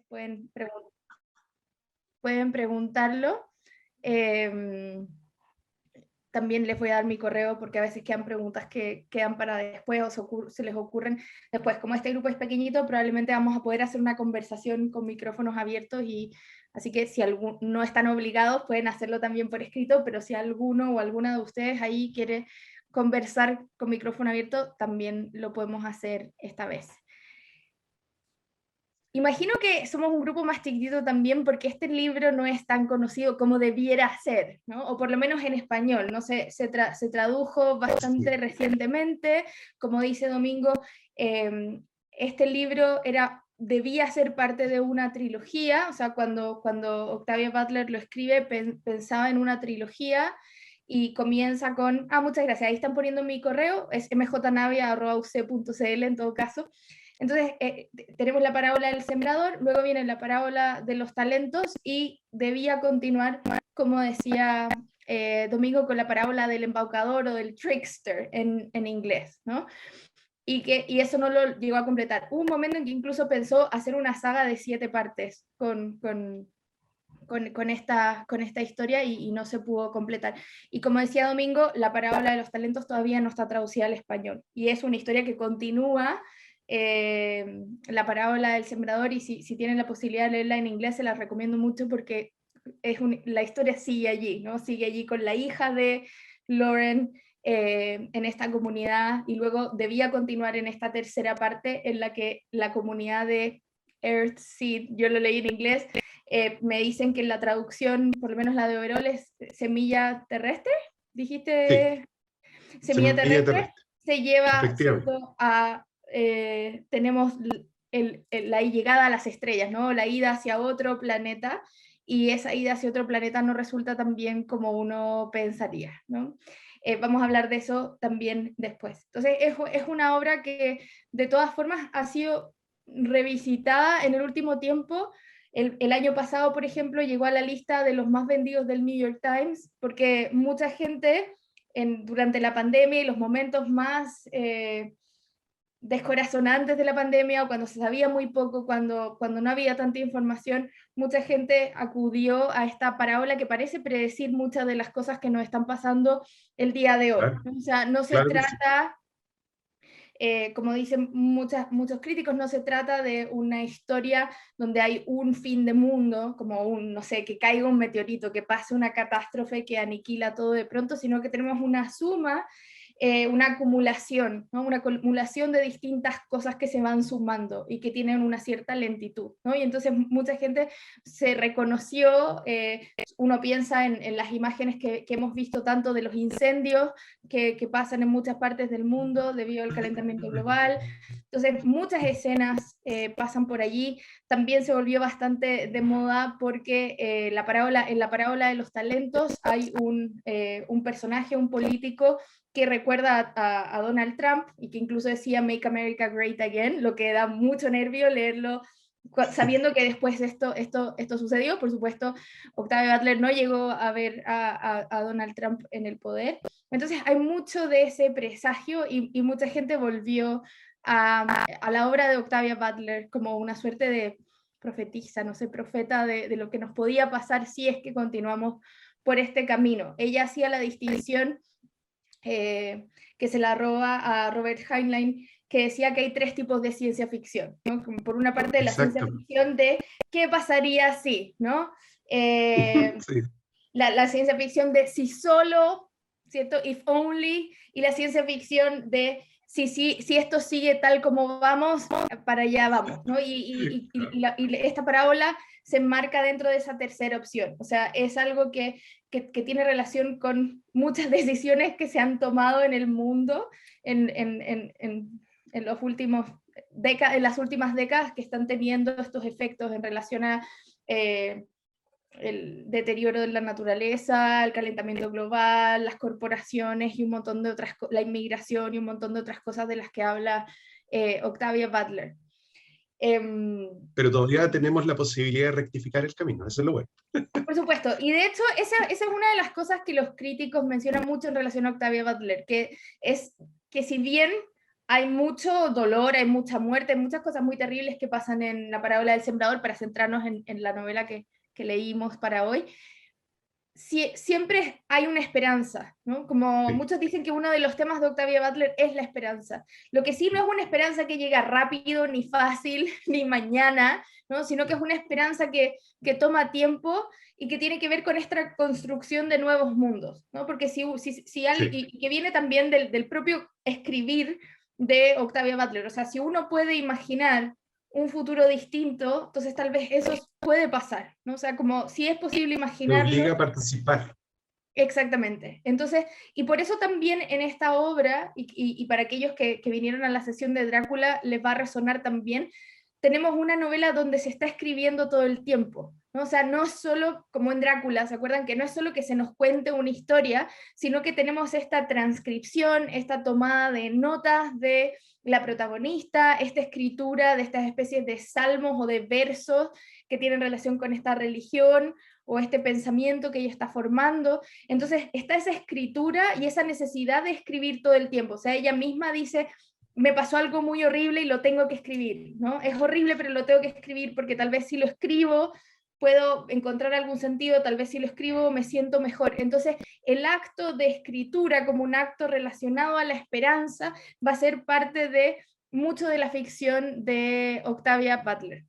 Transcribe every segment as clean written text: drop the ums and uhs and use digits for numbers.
pueden preguntarlo. También les voy a dar mi correo porque a veces quedan preguntas que quedan para después o se les ocurren después. Como este grupo es pequeñito, probablemente vamos a poder hacer una conversación con micrófonos abiertos, y así que si no están obligados pueden hacerlo también por escrito, pero si alguno o alguna de ustedes ahí quiere conversar con micrófono abierto, también lo podemos hacer esta vez. Imagino que somos un grupo más chiquitito también porque este libro no es tan conocido como debiera ser, ¿no? O por lo menos en español, ¿no? Se tradujo bastante recientemente. Como dice Domingo, este libro debía ser parte de una trilogía, o sea, cuando Octavia Butler lo escribe, pensaba en una trilogía, y comienza con, muchas gracias, ahí están poniendo mi correo, es mjnavia@uc.cl en todo caso. Entonces, tenemos la parábola del sembrador, luego viene la parábola de los talentos, y debía continuar, como decía Domingo, con la parábola del embaucador o del trickster en inglés, ¿no? Y eso no lo llegó a completar. Hubo un momento en que incluso pensó hacer una saga de 7 partes con esta historia, y no se pudo completar. Y como decía Domingo, la parábola de los talentos todavía no está traducida al español, y es una historia que continúa la parábola del sembrador, y si tienen la posibilidad de leerla en inglés, se la recomiendo mucho porque la historia sigue allí, ¿no? Sigue allí con la hija de Lauren en esta comunidad, y luego debía continuar en esta tercera parte en la que la comunidad de Earthseed, yo lo leí en inglés, me dicen que la traducción, por lo menos la de Overol, es semilla terrestre, dijiste, sí, semilla terrestre, se lleva, efectivamente, ¿cierto? Tenemos la llegada a las estrellas, ¿no? La ida hacia otro planeta, y esa ida hacia otro planeta no resulta tan bien como uno pensaría, ¿no? Vamos a hablar de eso también después. Entonces, es una obra que de todas formas ha sido revisitada en el último tiempo. El año pasado, por ejemplo, llegó a la lista de los más vendidos del New York Times, porque mucha gente durante la pandemia y los momentos más descorazonantes de la pandemia, o cuando se sabía muy poco, cuando no había tanta información, mucha gente acudió a esta parábola que parece predecir muchas de las cosas que nos están pasando el día de hoy. claro, O sea, no se claro que sí. trata, como dicen muchos críticos, no se trata de una historia donde hay un fin de mundo, como no sé, que caiga un meteorito, que pase una catástrofe que aniquila todo de pronto, sino que tenemos una suma, una acumulación, ¿no? Una acumulación de distintas cosas que se van sumando y que tienen una cierta lentitud, ¿no? Y entonces mucha gente se reconoció, uno piensa en las imágenes que hemos visto tanto de los incendios que pasan en muchas partes del mundo debido al calentamiento global. Entonces, muchas escenas pasan por allí. También se volvió bastante de moda porque en la parábola de los talentos hay un personaje, un político, que recuerda a Donald Trump, y que incluso decía Make America Great Again, lo que da mucho nervio leerlo sabiendo que después esto sucedió. Por supuesto, Octavia Butler no llegó a ver a Donald Trump en el poder. Entonces hay mucho de ese presagio, y mucha gente volvió a la obra de Octavia Butler como una suerte de profetisa, no sé, profeta de lo que nos podía pasar si es que continuamos por este camino. Ella hacía la distinción que se la roba a Robert Heinlein, que decía que hay 3 tipos de ciencia ficción, ¿no? Como por una parte la ciencia Exacto. ficción de qué pasaría si, ¿no? Sí, La ciencia ficción de si solo, ¿cierto? If only, y la ciencia ficción de si esto sigue tal como vamos, para allá vamos, ¿no? Y esta parábola se enmarca dentro de esa tercera opción. O sea, es algo que tiene relación con muchas decisiones que se han tomado en el mundo en los últimos en las últimas décadas, que están teniendo estos efectos en relación a el deterioro de la naturaleza, el calentamiento global, las corporaciones y un montón de otras cosas, la inmigración y un montón de otras cosas de las que habla Octavia Butler. pero todavía tenemos la posibilidad de rectificar el camino, eso es lo bueno. Por supuesto, y de hecho esa es una de las cosas que los críticos mencionan mucho en relación a Octavia Butler, que es que si bien hay mucho dolor, hay mucha muerte, hay muchas cosas muy terribles que pasan en la parábola del sembrador, para centrarnos en la novela que leímos para hoy. Siempre hay una esperanza, ¿no? Como Sí, muchos dicen que uno de los temas de Octavia Butler es la esperanza. Lo que sí no es una esperanza que llega rápido, ni fácil, ni mañana, ¿no? Sino que es una esperanza que toma tiempo y que tiene que ver con esta construcción de nuevos mundos, ¿no? Porque sí. y que viene también del propio escribir de Octavia Butler, o sea, si uno puede imaginar un futuro distinto, entonces tal vez eso puede pasar, ¿no? O sea, como si es posible Te imaginarlo. obliga a participar. Exactamente. Entonces, y por eso también en esta obra, y para aquellos que vinieron a la sesión de Drácula, les va a resonar también, tenemos una novela donde se está escribiendo todo el tiempo, ¿no? O sea, no solo como en Drácula, ¿se acuerdan? Que no es solo que se nos cuente una historia, sino que tenemos esta transcripción, esta tomada de notas de la protagonista, esta escritura de estas especies de salmos o de versos que tienen relación con esta religión o este pensamiento que ella está formando. Entonces está esa escritura y esa necesidad de escribir todo el tiempo. O sea, ella misma dice, me pasó algo muy horrible y lo tengo que escribir, ¿no? Es horrible, pero lo tengo que escribir porque tal vez si lo escribo puedo encontrar algún sentido, tal vez si lo escribo me siento mejor. Entonces, el acto de escritura como un acto relacionado a la esperanza va a ser parte de mucho de la ficción de Octavia Butler.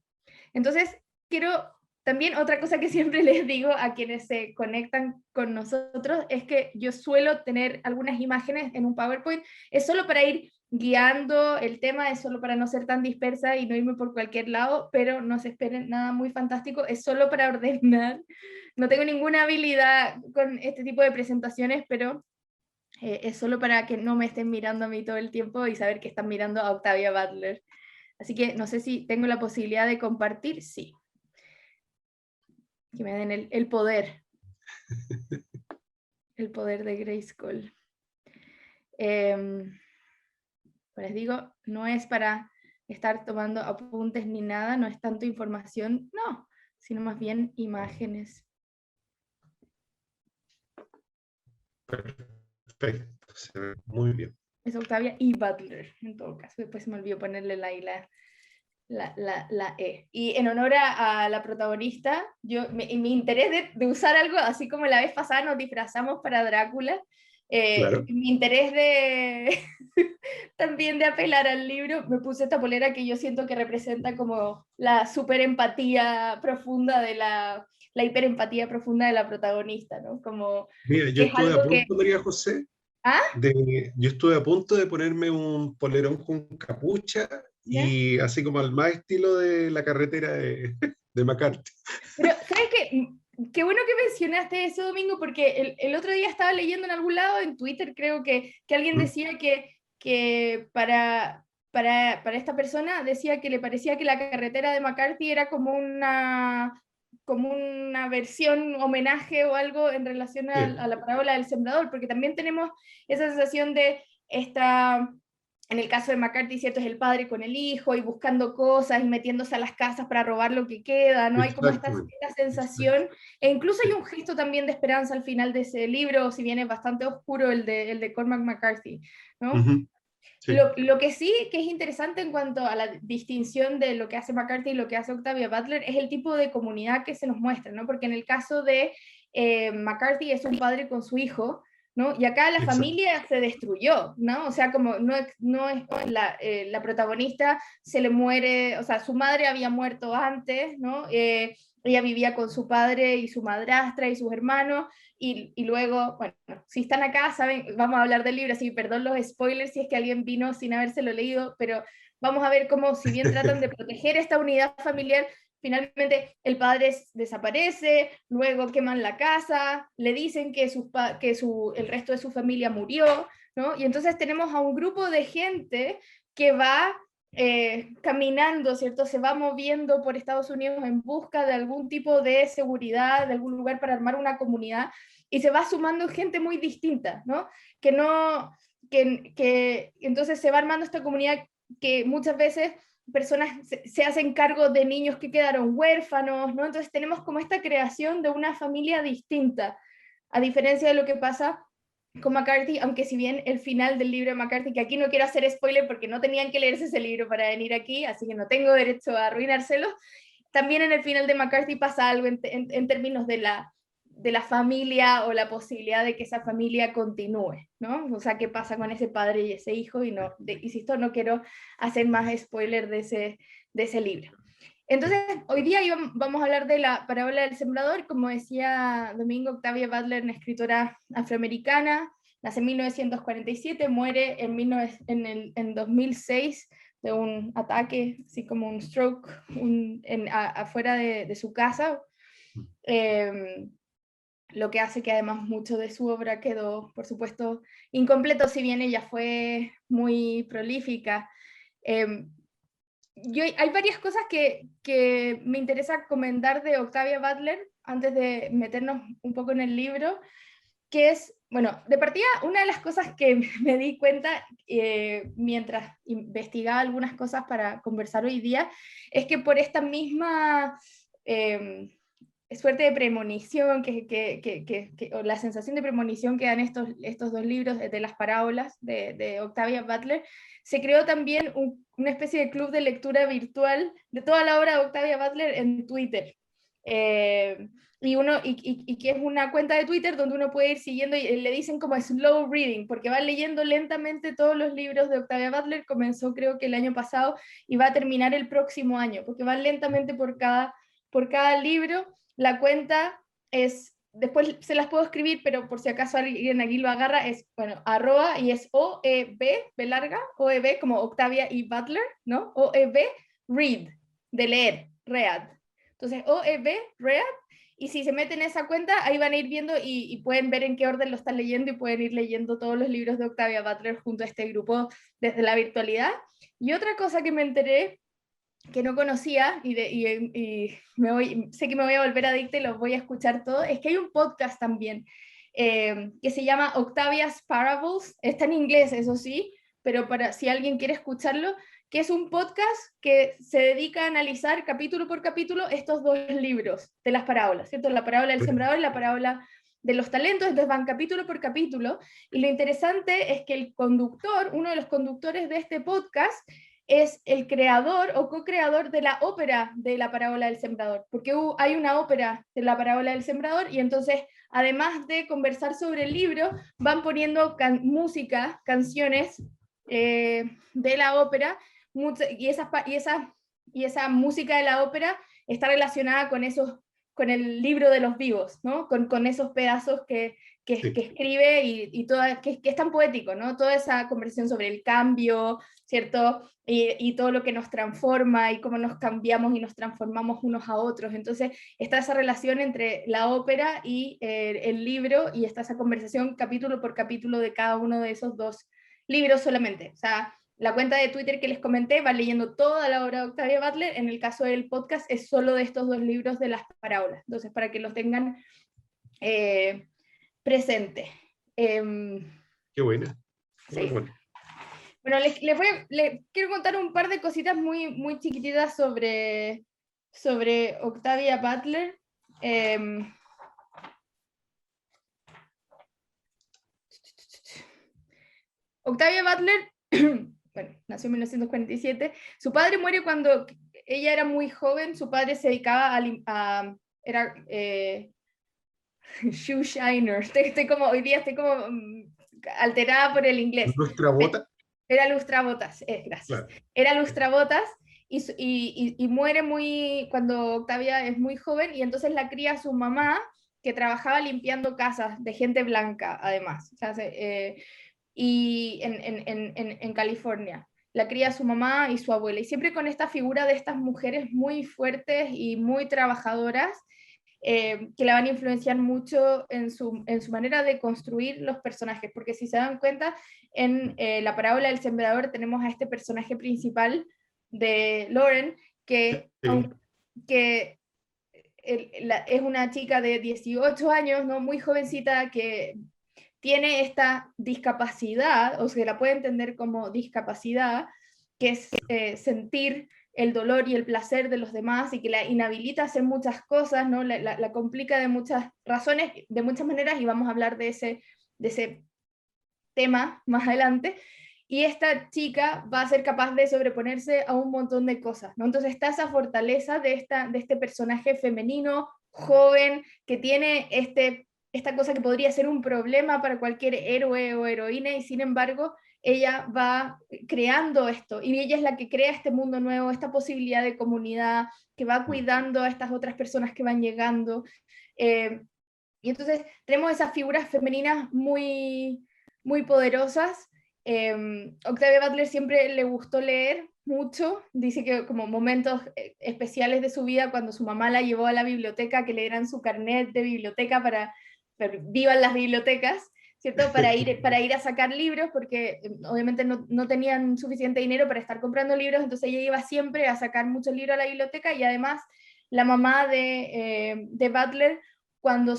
Entonces, quiero también otra cosa que siempre les digo a quienes se conectan con nosotros es que yo suelo tener algunas imágenes en un PowerPoint, es solo para ir guiando el tema, es solo para no ser tan dispersa y no irme por cualquier lado, pero no se esperen nada muy fantástico, es solo para ordenar. No tengo ninguna habilidad con este tipo de presentaciones, pero es solo para que no me estén mirando a mí todo el tiempo y saber que están mirando a Octavia Butler. Así que no sé si tengo la posibilidad de compartir, sí. Que me den el poder. El poder de Grayskull. Les digo, no es para estar tomando apuntes ni nada, no es tanto información, no, sino más bien imágenes. Perfecto, se ve muy bien. Es Octavia y Butler, en todo caso. Después se me olvidó ponerle la I, la E. Y en honor a la protagonista, mi interés de usar algo, así como la vez pasada nos disfrazamos para Drácula, Claro. mi interés de también de apelar al libro, me puse esta polera que yo siento que representa como la super empatía profunda de la hiperempatía profunda de la protagonista, ¿no? Como Mira, yo que es estuve a algo que... punto, María José, ¿Ah? yo estuve a punto de ponerme un polerón con capucha ¿Ya? y así como al más estilo de la carretera de McCarthy. Pero, ¿sabes qué? Qué bueno que mencionaste eso, Domingo, porque el otro día estaba leyendo en algún lado, en Twitter creo que alguien ¿Mm? decía que para esta persona decía que le parecía que la carretera de McCarthy era como una versión, homenaje o algo en relación Sí, a la parábola del sembrador, porque también tenemos esa sensación de esta en el caso de McCarthy, ¿cierto? Es el padre con el hijo y buscando cosas y metiéndose a las casas para robar lo que queda, ¿no? Hay como exactamente. esta sensación, e incluso hay un gesto también de esperanza al final de ese libro, si bien es bastante oscuro el de Cormac McCarthy, ¿no? Ujú, sí, Lo que sí que es interesante en cuanto a la distinción de lo que hace McCarthy y lo que hace Octavia Butler es el tipo de comunidad que se nos muestra, ¿no? Porque en el caso de McCarthy es un padre con su hijo, ¿no? Y acá la exacto. familia se destruyó, ¿no? O sea, como no es la protagonista se le muere, o sea, su madre había muerto antes, ¿no? Ella vivía con su padre y su madrastra y sus hermanos, y luego, bueno, si están acá, saben, vamos a hablar del libro, así que perdón los spoilers si es que alguien vino sin habérselo leído, pero vamos a ver cómo, si bien tratan de proteger esta unidad familiar, finalmente el padre desaparece, luego queman la casa, le dicen que, el resto de su familia murió, ¿no? Y entonces tenemos a un grupo de gente que va caminando, ¿cierto? Se va moviendo por Estados Unidos en busca de algún tipo de seguridad, de algún lugar para armar una comunidad, y se va sumando gente muy distinta, ¿no? Que no, que entonces se va armando esta comunidad que muchas veces personas se hacen cargo de niños que quedaron huérfanos, ¿no? Entonces tenemos como esta creación de una familia distinta, a diferencia de lo que pasa con McCarthy, aunque si bien el final del libro de McCarthy, que aquí no quiero hacer spoiler porque no tenían que leerse ese libro para venir aquí, así que no tengo derecho a arruinárselo, también en el final de McCarthy pasa algo en términos de la familia o la posibilidad de que esa familia continúe, ¿no? O sea, qué pasa con ese padre y ese hijo, y no, insisto, no quiero hacer más spoiler de ese libro. Entonces, hoy día vamos a hablar de la parábola del sembrador. Como decía Domingo, Octavia Butler, una escritora afroamericana, nace en 1947, muere en 2006 de un ataque, así como un stroke, afuera de su casa, lo que hace que además mucho de su obra quedó, por supuesto, incompleto, si bien ella fue muy prolífica. Hay varias cosas que me interesa comentar de Octavia Butler antes de meternos un poco en el libro, que es, bueno, de partida, una de las cosas que me di cuenta mientras investigaba algunas cosas para conversar hoy día, es que por esta misma suerte de premonición, o la sensación de premonición que dan estos dos libros de las parábolas de Octavia Butler, se creó también una especie de club de lectura virtual de toda la obra de Octavia Butler en Twitter. Y que es una cuenta de Twitter donde uno puede ir siguiendo, y le dicen como slow reading, porque va leyendo lentamente todos los libros de Octavia Butler. Comenzó creo que el año pasado y va a terminar el próximo año, porque va lentamente por cada libro. La cuenta es, después se las puedo escribir, pero por si acaso alguien aquí lo agarra, es, bueno, @ y es OEB, B larga, OEB como Octavia y Butler, ¿no? OEB, read, de leer, read. Entonces, OEB, read, y si se meten en esa cuenta, ahí van a ir viendo y pueden ver en qué orden lo están leyendo, y pueden ir leyendo todos los libros de Octavia Butler junto a este grupo desde la virtualidad. Y otra cosa que me enteré, que no conocía, sé que me voy a volver adicta y los voy a escuchar todos, es que hay un podcast también que se llama Octavia's Parables. Está en inglés, eso sí, pero para si alguien quiere escucharlo, que es un podcast que se dedica a analizar capítulo por capítulo estos dos libros de las parábolas, ¿cierto? La parábola del sembrador y la parábola de los talentos. Entonces van capítulo por capítulo, y lo interesante es que el conductor, uno de los conductores de este podcast, es el creador o co-creador de la ópera de la parábola del sembrador, porque hay una ópera de la parábola del sembrador, y entonces, además de conversar sobre el libro, van poniendo música, canciones de la ópera, y esa música de la ópera está relacionada con el libro de los vivos, ¿no? Con esos pedazos que escribe, y que es tan poético, ¿no? Toda esa conversación sobre el cambio, ¿cierto? Y todo lo que nos transforma, y cómo nos cambiamos y nos transformamos unos a otros. Entonces está esa relación entre la ópera y el libro, y está esa conversación capítulo por capítulo de cada uno de esos dos libros solamente. O sea, la cuenta de Twitter que les comenté va leyendo toda la obra de Octavia Butler. En el caso del podcast es solo de estos dos libros de las parábolas. Entonces, para que los tengan presente. Qué buena. Sí. Bueno, les quiero contar un par de cositas muy, muy chiquititas sobre Octavia Butler. Octavia Butler, bueno, nació en 1947. Su padre muere cuando ella era muy joven. Su padre se dedicaba era shoe shiner. Hoy día estoy como alterada por el inglés. ¿Lustrabota? Era lustrabotas, gracias. Claro. Era lustrabotas, y muere cuando Octavia es muy joven, y entonces la cría su mamá, que trabajaba limpiando casas de gente blanca, además, o sea, y en California. La cría su mamá y su abuela, y siempre con esta figura de estas mujeres muy fuertes y muy trabajadoras, que la van a influenciar mucho en su manera de construir los personajes, porque si se dan cuenta, en la parábola del sembrador tenemos a este personaje principal de Lauren, que es una chica de 18 años, ¿no? Muy jovencita, que tiene esta discapacidad, o se la puede entender como discapacidad, que es sentir el dolor y el placer de los demás, y que la inhabilita a hacer muchas cosas, ¿no? La complica de muchas razones, de muchas maneras, y vamos a hablar de ese temas más adelante, y esta chica va a ser capaz de sobreponerse a un montón de cosas, ¿no? Entonces está esa fortaleza de este personaje femenino, joven, que tiene esta cosa que podría ser un problema para cualquier héroe o heroína, y sin embargo ella va creando esto, y ella es la que crea este mundo nuevo, esta posibilidad de comunidad, que va cuidando a estas otras personas que van llegando. Y entonces tenemos esas figuras femeninas muy, muy poderosas. Octavia Butler siempre le gustó leer mucho, dice que como momentos especiales de su vida, cuando su mamá la llevó a la biblioteca, que le dieran su carnet de biblioteca para vivan las bibliotecas, ¿cierto? Para ir a sacar libros, porque obviamente no tenían suficiente dinero para estar comprando libros, entonces ella iba siempre a sacar muchos libros a la biblioteca, y además la mamá de Butler, cuando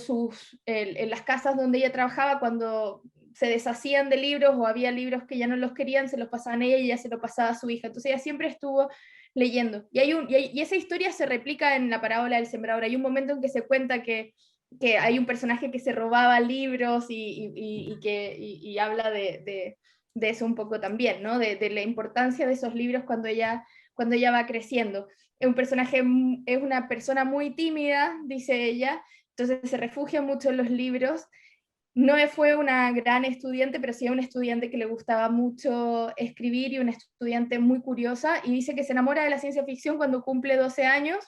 en las casas donde ella trabajaba, cuando se deshacían de libros o había libros que ya no los querían, se los pasaban a ella y ella se los pasaba a su hija. Entonces ella siempre estuvo leyendo. Y esa historia se replica en la parábola del sembrador. Hay un momento en que se cuenta que hay un personaje que se robaba libros y habla de eso un poco también, ¿no? De la importancia de esos libros cuando ella va creciendo. Es un personaje, es una persona muy tímida, dice ella, entonces se refugia mucho en los libros. No fue una gran estudiante, pero sí una estudiante que le gustaba mucho escribir y una estudiante muy curiosa, y dice que se enamora de la ciencia ficción cuando cumple 12 años,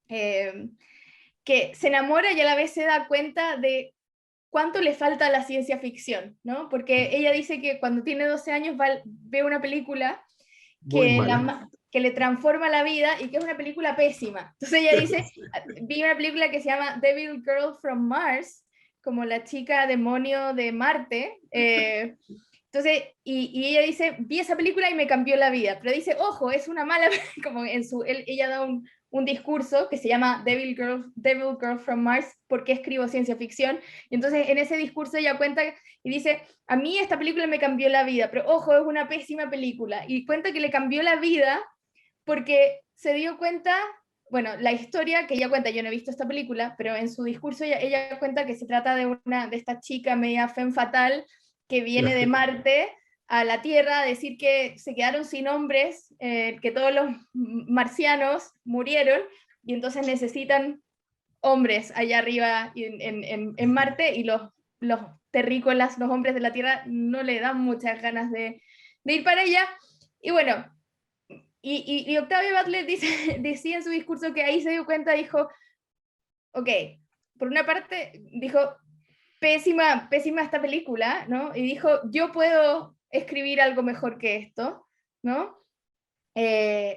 que se enamora y a la vez se da cuenta de cuánto le falta a la ciencia ficción, ¿no? Porque ella dice que cuando tiene 12 años ve una película que le transforma la vida y que es una película pésima. Entonces ella dice, vi una película que se llama Devil Girl from Mars, como la chica demonio de Marte. Entonces, y ella dice, vi esa película y me cambió la vida, pero dice, ojo, es una mala, como ella da un discurso que se llama Devil Girl from Mars, ¿por qué escribo ciencia ficción? Y entonces en ese discurso ella cuenta y dice, a mí esta película me cambió la vida, pero ojo, es una pésima película. Y cuenta que le cambió la vida porque se dio cuenta, bueno, la historia que ella cuenta, yo no he visto esta película, pero en su discurso ella cuenta que se trata de esta chica media femme fatal que viene de Marte a la Tierra a decir que se quedaron sin hombres, que todos los marcianos murieron, y entonces necesitan hombres allá arriba en Marte, y los terrícolas, los hombres de la Tierra, no le dan muchas ganas de ir para allá. Y bueno, y Octavia Butler decía en su discurso que ahí se dio cuenta, dijo, ok, por una parte, dijo, pésima esta película, ¿no? Y dijo, yo puedo escribir algo mejor que esto, ¿no?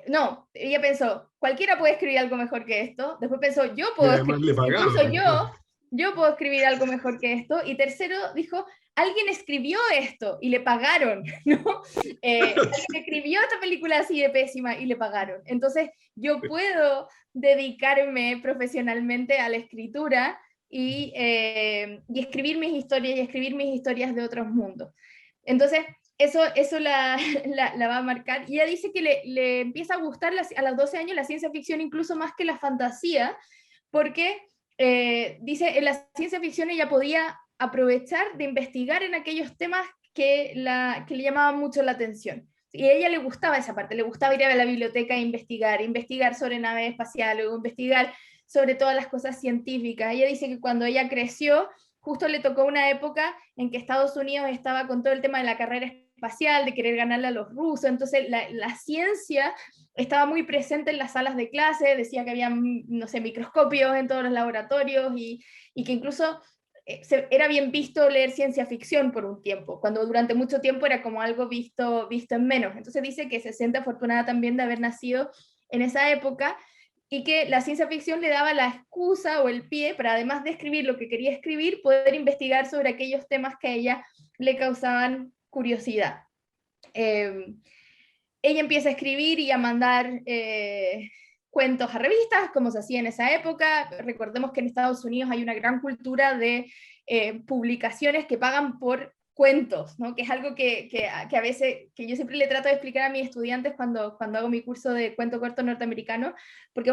No, ella pensó, cualquiera puede escribir algo mejor que esto. Después pensó, yo Y puedo además le escribir, incluso pagaban. yo puedo escribir algo mejor que esto. Y tercero, dijo, alguien escribió esto y le pagaron, ¿no? Alguien escribió esta película así de pésima y le pagaron. Entonces, yo puedo dedicarme profesionalmente a la escritura y escribir mis historias y escribir mis historias de otros mundos. Entonces, eso la va a marcar. Y ella dice que le empieza a gustar a los 12 años la ciencia ficción incluso más que la fantasía, porque dice, en la ciencia ficción ella podía aprovechar de investigar en aquellos temas que le llamaban mucho la atención. Y a ella le gustaba esa parte, le gustaba ir a la biblioteca e investigar sobre naves espaciales, o investigar sobre todas las cosas científicas. Ella dice que cuando ella creció, justo le tocó una época en que Estados Unidos estaba con todo el tema de la carrera espacial, de querer ganarle a los rusos, entonces la ciencia estaba muy presente en las salas de clase, decía que había, no sé, microscopios en todos los laboratorios, y que incluso era bien visto leer ciencia ficción por un tiempo, cuando durante mucho tiempo era como algo visto en menos. Entonces dice que se siente afortunada también de haber nacido en esa época, y que la ciencia ficción le daba la excusa o el pie para, además de escribir lo que quería escribir, poder investigar sobre aquellos temas que a ella le causaban curiosidad. Ella empieza a escribir y a mandar cuentos a revistas, como se hacía en esa época. Recordemos que en Estados Unidos hay una gran cultura de publicaciones que pagan por cuentos, ¿no? Que es algo que a veces, que yo siempre le trato de explicar a mis estudiantes cuando hago mi curso de cuento corto norteamericano, porque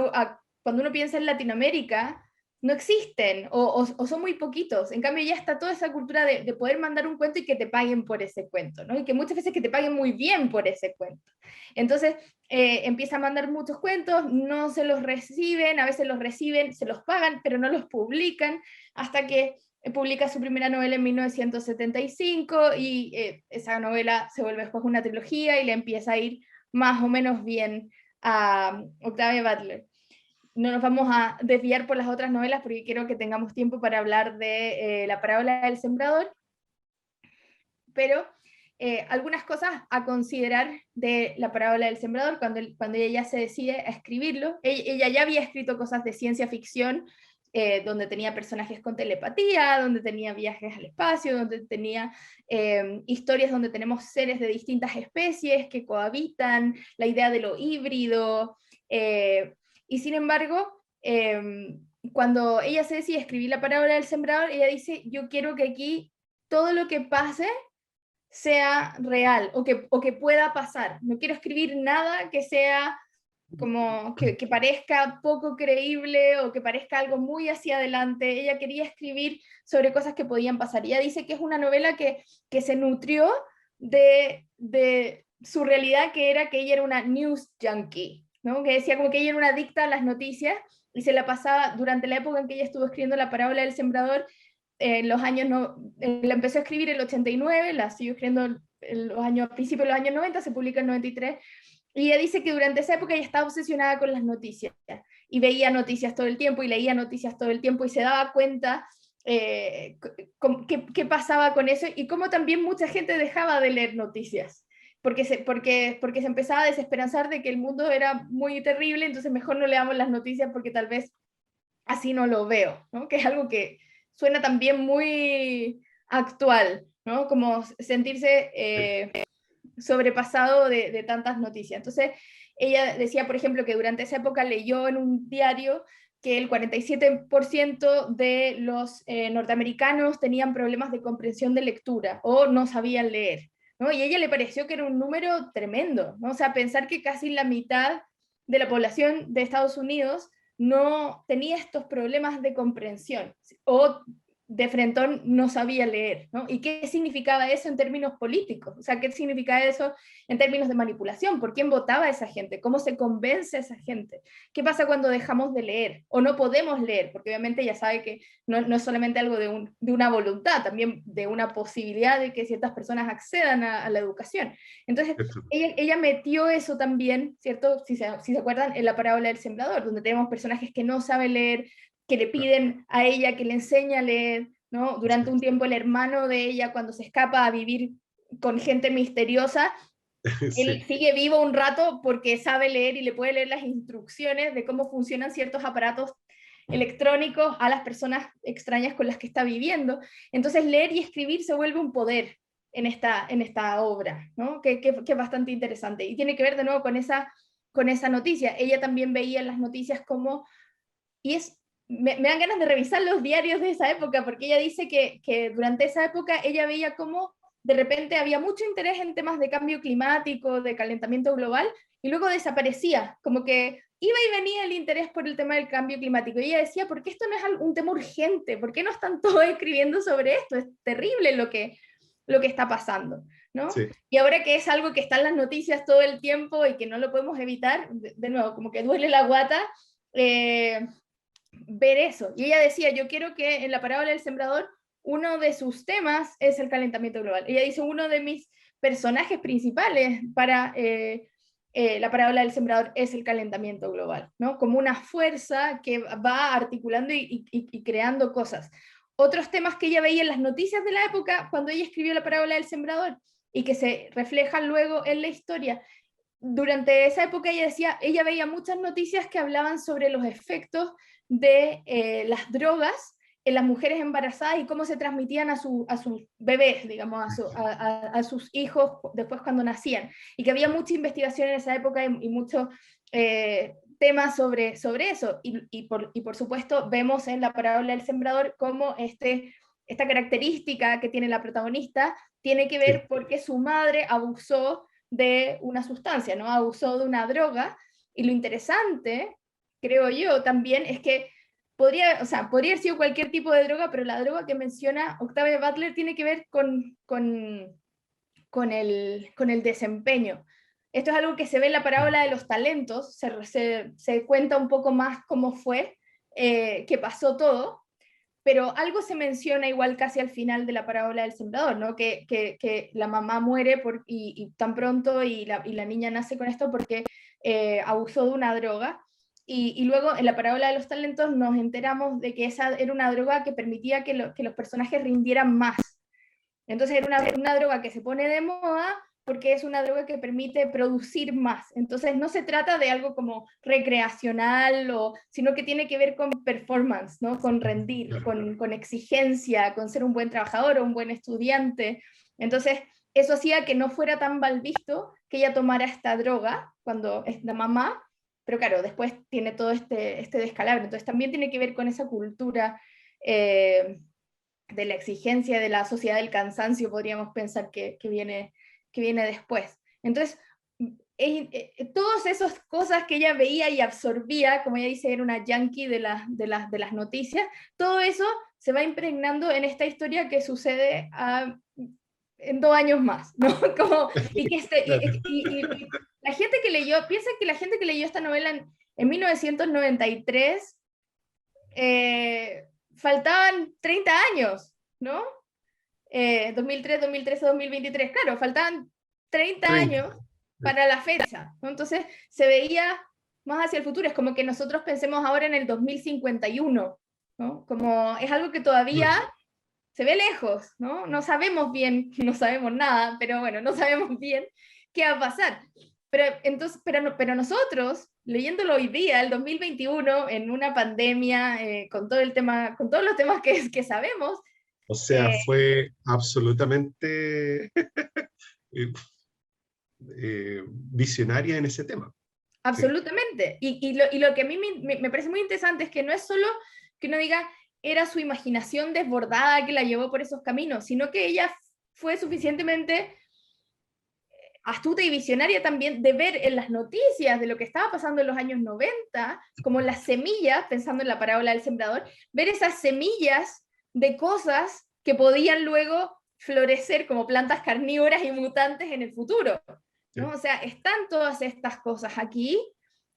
cuando uno piensa en Latinoamérica, no existen o son muy poquitos. En cambio ya está toda esa cultura de poder mandar un cuento y que te paguen por ese cuento, ¿no? Y que muchas veces que te paguen muy bien por ese cuento. Entonces empieza a mandar muchos cuentos, no se los reciben, a veces los reciben, se los pagan, pero no los publican, hasta que publica su primera novela en 1975 y esa novela se vuelve después una trilogía y le empieza a ir más o menos bien a Octavia Butler. No nos vamos a desviar por las otras novelas porque quiero que tengamos tiempo para hablar de La parábola del sembrador, pero algunas cosas a considerar de La parábola del sembrador cuando ella ya se decide a escribirlo. Ella ya había escrito cosas de ciencia ficción, donde tenía personajes con telepatía, donde tenía viajes al espacio, donde tenía historias donde tenemos seres de distintas especies que cohabitan, la idea de lo híbrido, y sin embargo, cuando ella se decide escribir La parábola del sembrador, ella dice, yo quiero que aquí todo lo que pase sea real o que pueda pasar. No quiero escribir nada que sea como que parezca poco creíble o que parezca algo muy hacia adelante. Ella quería escribir sobre cosas que podían pasar. Ella dice que es una novela que se nutrió de su realidad, que era que ella era una news junkie, ¿no? Que decía como que ella era una adicta a las noticias y se la pasaba durante la época en que ella estuvo escribiendo La parábola del sembrador. Los años la empezó a escribir en el 89, la siguió escribiendo en los años, a principios de los años 90, se publica en 93, y ella dice que durante esa época ella estaba obsesionada con las noticias, y veía noticias todo el tiempo, y leía noticias todo el tiempo, y se daba cuenta qué pasaba con eso, y cómo también mucha gente dejaba de leer noticias, porque se empezaba a desesperanzar de que el mundo era muy terrible, entonces mejor no leamos las noticias porque tal vez así no lo veo, ¿no? Que es algo que suena también muy actual, ¿no? Como sentirse sobrepasado de tantas noticias. Entonces, ella decía, por ejemplo, que durante esa época leyó en un diario que el 47% de los norteamericanos tenían problemas de comprensión de lectura o no sabían leer, ¿no? Y a ella le pareció que era un número tremendo, ¿no? O sea, pensar que casi la mitad de la población de Estados Unidos no tenía estos problemas de comprensión o de frentón no sabía leer, ¿no? ¿Y qué significaba eso en términos políticos? O sea, ¿qué significaba eso en términos de manipulación? ¿Por quién votaba esa gente? ¿Cómo se convence a esa gente? ¿Qué pasa cuando dejamos de leer o no podemos leer? Porque obviamente ya sabe que no es solamente algo de una voluntad, también de una posibilidad de que ciertas personas accedan a la educación. Entonces, ella metió eso también, ¿cierto? Si se acuerdan, en La parábola del sembrador, donde tenemos personajes que no saben leer, que le piden a ella que le enseñe a leer, ¿no? Durante un tiempo el hermano de ella, cuando se escapa a vivir con gente misteriosa, él sigue vivo un rato porque sabe leer y le puede leer las instrucciones de cómo funcionan ciertos aparatos electrónicos a las personas extrañas con las que está viviendo. Entonces leer y escribir se vuelve un poder en esta obra, ¿no? Que es bastante interesante. Y tiene que ver de nuevo con esa noticia. Ella también veía las noticias como, y me dan ganas de revisar los diarios de esa época, porque ella dice que durante esa época ella veía cómo de repente había mucho interés en temas de cambio climático, de calentamiento global, y luego desaparecía, como que iba y venía el interés por el tema del cambio climático. Y ella decía, ¿por qué esto no es un tema urgente? ¿Por qué no están todos escribiendo sobre esto? Es terrible lo que está pasando, ¿no? Sí. Y ahora que es algo que está en las noticias todo el tiempo y que no lo podemos evitar, de nuevo, como que duele la guata, ver eso. Y ella decía, yo quiero que en La parábola del sembrador uno de sus temas es el calentamiento global. Ella dice, uno de mis personajes principales para La parábola del sembrador es el calentamiento global, ¿no? Como una fuerza que va articulando y creando cosas. Otros temas que ella veía en las noticias de la época cuando ella escribió La parábola del sembrador y que se reflejan luego en la historia. Durante esa época ella decía, ella veía muchas noticias que hablaban sobre los efectos de las drogas en las mujeres embarazadas y cómo se transmitían a sus bebés, digamos, a sus hijos después cuando nacían. Y que había mucha investigación en esa época y muchos temas sobre eso. Y por supuesto vemos en La parábola del sembrador cómo esta característica que tiene la protagonista tiene que ver porque su madre abusó de una sustancia, ¿no? Abusó de una droga, y lo interesante, creo yo, también es que o sea, podría haber sido cualquier tipo de droga, pero la droga que menciona Octavia Butler tiene que ver con el desempeño. Esto es algo que se ve en la parábola de los talentos, se cuenta un poco más cómo fue, que pasó todo, pero algo se menciona igual casi al final de la parábola del sembrador, ¿no? Que la mamá muere y tan pronto y la niña nace con esto porque abusó de una droga. Y luego en la parábola de los talentos nos enteramos de que esa era una droga que permitía que los personajes rindieran más. Entonces era una droga que se pone de moda porque es una droga que permite producir más. Entonces no se trata de algo como recreacional, sino que tiene que ver con performance, ¿no? Con rendir, con exigencia, con ser un buen trabajador o un buen estudiante. Entonces eso hacía que no fuera tan mal visto que ella tomara esta droga cuando es la mamá, pero claro, después tiene todo este descalabro. Entonces también tiene que ver con esa cultura de la exigencia de la sociedad del cansancio, podríamos pensar que viene después. Entonces, todas esas cosas que ella veía y absorbía, como ella dice, era una yankee de las noticias, todo eso se va impregnando en esta historia que sucede en 2 años más, ¿no? Y la gente que leyó, piensa que la gente que leyó esta novela en 1993, faltaban 30 años, ¿no? 2003, 2013, 2023, claro, faltaban 30 años para la fecha, ¿no? Entonces se veía más hacia el futuro, es como que nosotros pensemos ahora en el 2051, ¿no? Como es algo que todavía se ve lejos, ¿no? No sabemos bien, no sabemos nada, pero bueno, no sabemos bien qué va a pasar. Pero nosotros, leyéndolo hoy día, el 2021, en una pandemia, con todo el tema, con todos los temas que sabemos. O sea, fue absolutamente visionaria en ese tema. Absolutamente. Sí. Y lo que a mí me parece muy interesante es que no es solo que uno diga era su imaginación desbordada que la llevó por esos caminos, sino que ella fue suficientemente astuta y visionaria también de ver en las noticias de lo que estaba pasando en los años 90, como las semillas, pensando en la parábola del sembrador, ver esas semillas de cosas que podían luego florecer como plantas carnívoras y mutantes en el futuro, ¿no? O sea, están todas estas cosas aquí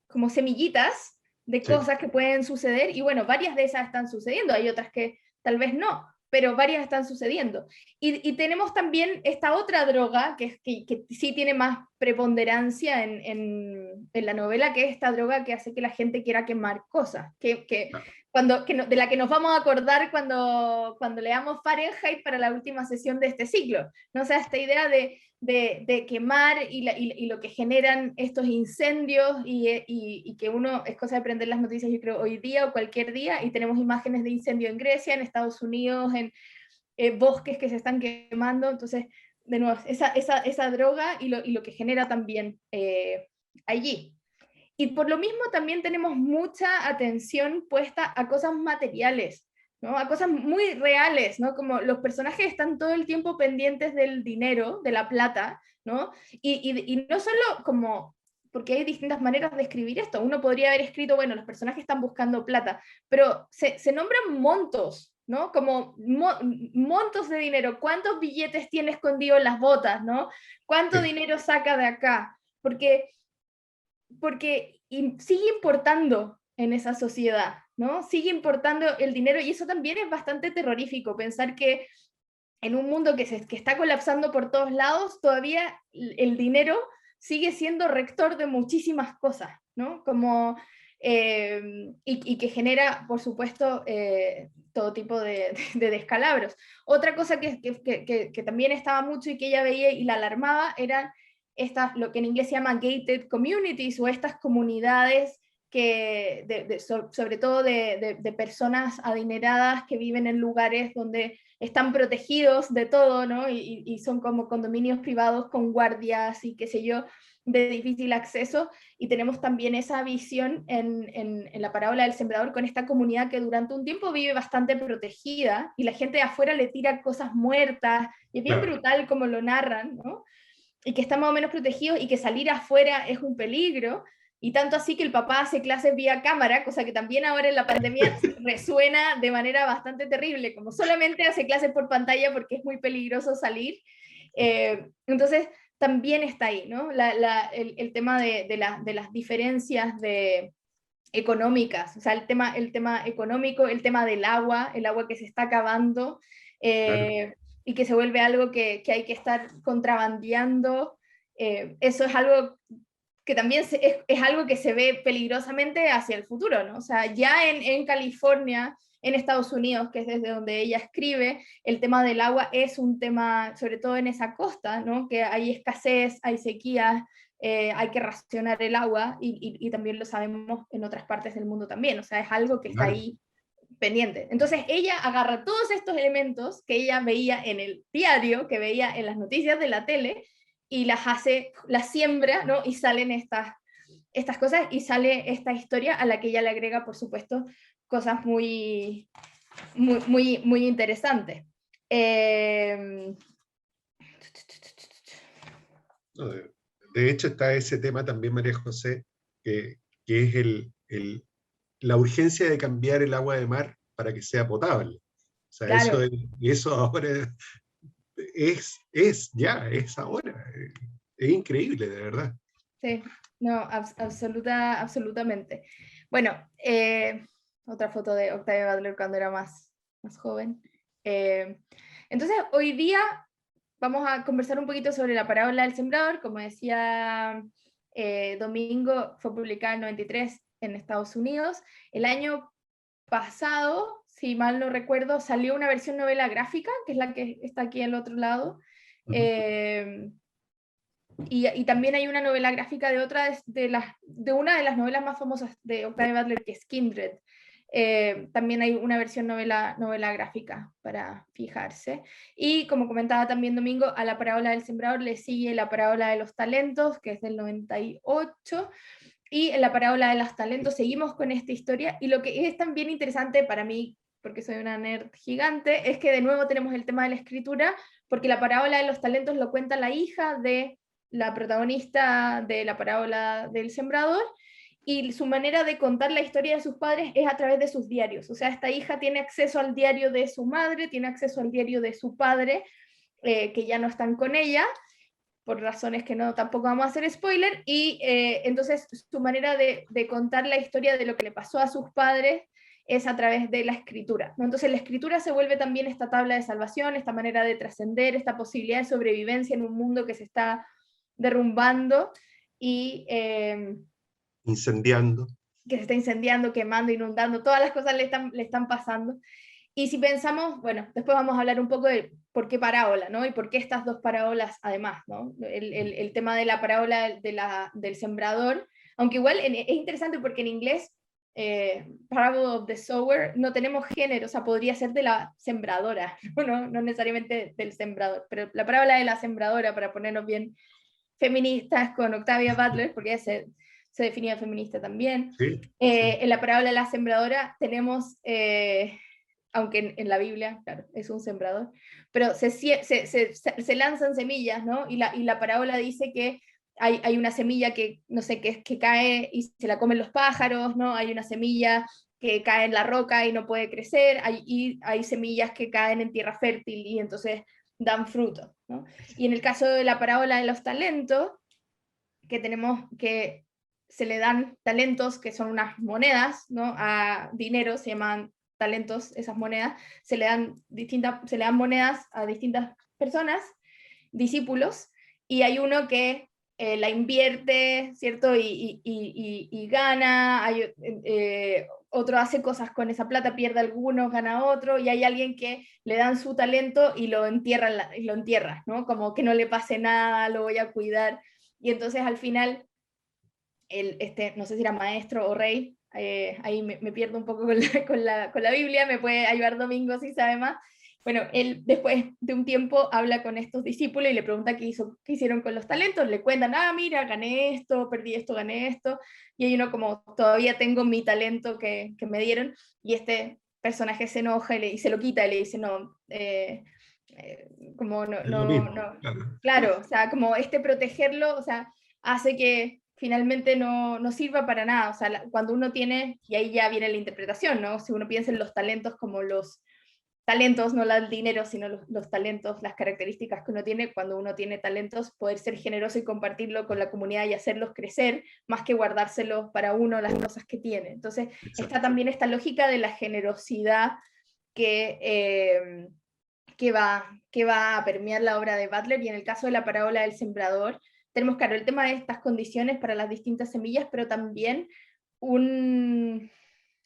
como semillitas de cosas que pueden suceder, y bueno, varias de esas están sucediendo, hay otras que tal vez no, pero varias están sucediendo. Y tenemos también esta otra droga que sí tiene más preponderancia en la novela, que es esta droga que hace que la gente quiera quemar cosas, de la que nos vamos a acordar cuando leamos Fahrenheit para la última sesión de este ciclo, ¿no? O sea, esta idea de quemar y lo que generan estos incendios y que uno, es cosa de prender las noticias yo creo hoy día o cualquier día, y tenemos imágenes de incendio en Grecia, en Estados Unidos, en bosques que se están quemando. Entonces, de nuevo, esa droga y lo que genera también allí. Y por lo mismo también tenemos mucha atención puesta a cosas materiales, ¿no? A cosas muy reales, ¿no? Como los personajes están todo el tiempo pendientes del dinero, de la plata, ¿no? Y no solo como, porque hay distintas maneras de escribir esto. Uno podría haber escrito, bueno, los personajes están buscando plata, pero se nombran montos, ¿no? Como montos de dinero. ¿Cuántos billetes tiene escondido en las botas, ¿no? ¿Cuánto dinero saca de acá? Porque sigue importando en esa sociedad, ¿no? Sigue importando el dinero, y eso también es bastante terrorífico, pensar que en un mundo que está colapsando por todos lados, todavía el dinero sigue siendo rector de muchísimas cosas, ¿no? Como, y que genera, por supuesto, todo tipo de descalabros. Otra cosa que también estaba mucho y que ella veía y la alarmaba eran lo que en inglés se llama gated communities, o estas comunidades sobre todo de personas adineradas que viven en lugares donde están protegidos de todo, ¿no? Y son como condominios privados con guardias y qué sé yo, de difícil acceso. Y tenemos también esa visión en la parábola del sembrador, con esta comunidad que durante un tiempo vive bastante protegida y la gente de afuera le tira cosas muertas, y es bien brutal como lo narran, ¿no? Y que están más o menos protegidos y que salir afuera es un peligro. Y tanto así que el papá hace clases vía cámara, cosa que también ahora en la pandemia resuena de manera bastante terrible, como solamente hace clases por pantalla porque es muy peligroso salir. Entonces, también está ahí, ¿no? El tema de las diferencias económicas, o sea, el tema económico, el tema del agua, el agua que se está acabando, Claro. y que se vuelve algo que hay que estar contrabandeando. Eso es algo que también es algo que se ve peligrosamente hacia el futuro, ¿no? O sea, ya en California, en Estados Unidos, que es desde donde ella escribe, el tema del agua es un tema, sobre todo en esa costa, ¿no? Que hay escasez, hay sequías, hay que racionar el agua, y también lo sabemos en otras partes del mundo también, o sea, es algo que está Claro. ahí pendiente. Entonces ella agarra todos estos elementos que ella veía en el diario, que veía en las noticias de la tele, y las siembra, ¿no? Y salen estas cosas, y sale esta historia a la que ella le agrega, por supuesto, cosas muy, muy, muy, muy interesantes. No, de hecho, está ese tema también, María José, que es la urgencia de cambiar el agua de mar para que sea potable. O sea, Claro, eso ahora es ahora. Es increíble, de verdad. sí, no, absolutamente. Bueno, otra foto de Octavia Butler cuando era más joven. Eh, entonces, hoy día vamos a conversar un poquito sobre la parábola del sembrador. Como decía Domingo, fue publicada en 93 en Estados Unidos. El año pasado, si mal no recuerdo, salió una versión novela gráfica, que es la que está aquí al otro lado. Ujú. Y también hay una novela gráfica de una de las novelas más famosas de Octavia Butler, que es Kindred. También hay una versión novela gráfica para fijarse. Y como comentaba también Domingo, a la parábola del sembrador le sigue la parábola de los talentos, que es del 98. Y en la parábola de los talentos seguimos con esta historia. Y lo que es también interesante para mí, porque soy una nerd gigante, es que de nuevo tenemos el tema de la escritura, porque la parábola de los talentos lo cuenta la hija de la protagonista de la parábola del sembrador, y su manera de contar la historia de sus padres es a través de sus diarios. O sea, esta hija tiene acceso al diario de su madre, tiene acceso al diario de su padre, que ya no están con ella, por razones que no tampoco vamos a hacer spoiler, y entonces su manera de contar la historia de lo que le pasó a sus padres es a través de la escritura, ¿no? Entonces la escritura se vuelve también esta tabla de salvación, esta manera de trascender, esta posibilidad de sobrevivencia en un mundo que se está derrumbando, y Incendiando. que se está incendiando, quemando, inundando, todas las cosas le están pasando. Y si pensamos, bueno, después vamos a hablar un poco de por qué parábola, ¿no? Y por qué estas dos parábolas además, ¿no? El tema de la parábola del sembrador, aunque igual es interesante porque en inglés, Parable of the Sower, no tenemos género, o sea, podría ser de la sembradora, no necesariamente del sembrador, pero la parábola de la sembradora, para ponernos bien feministas con Octavia Butler, porque ella se definía feminista también. Sí, sí. En la parábola de la sembradora tenemos, aunque en la Biblia, claro, es un sembrador, pero se lanzan semillas, ¿no? Y la parábola dice que hay una semilla que, no sé, que cae y se la comen los pájaros, ¿no? Hay una semilla que cae en la roca y no puede crecer, hay semillas que caen en tierra fértil y entonces dan fruto, ¿no? Y en el caso de la parábola de los talentos, que tenemos que se le dan talentos, que son unas monedas, ¿no? A dinero, se llaman talentos, esas monedas, se le dan monedas a distintas personas, discípulos, y hay uno que la invierte, ¿cierto? Y gana, otro hace cosas con esa plata, pierde algunos, gana otro, y hay alguien que le dan su talento y lo entierra, ¿no? Como que no le pase nada, lo voy a cuidar. Y entonces al final, no sé si era maestro o rey, ahí me pierdo un poco con la Biblia, me puede ayudar Domingo si sabe más. Bueno, él después de un tiempo habla con estos discípulos y le pregunta qué hicieron con los talentos, le cuentan, mira, gané esto, perdí esto, gané esto, y hay uno como, todavía tengo mi talento que me dieron, y este personaje se enoja y se lo quita y le dice, no, como Es lo mismo, claro. claro, o sea, como protegerlo, o sea, hace que finalmente no sirva para nada. O sea, cuando uno tiene, y ahí ya viene la interpretación, ¿no? Si uno piensa en los talentos como los talentos, no el dinero, sino los talentos, las características que uno tiene, cuando uno tiene talentos, poder ser generoso y compartirlo con la comunidad y hacerlos crecer, más que guardárselos para uno las cosas que tiene. Entonces, está también esta lógica de la generosidad que va a permear la obra de Butler, y en el caso de la parábola del sembrador, tenemos claro el tema de estas condiciones para las distintas semillas, pero también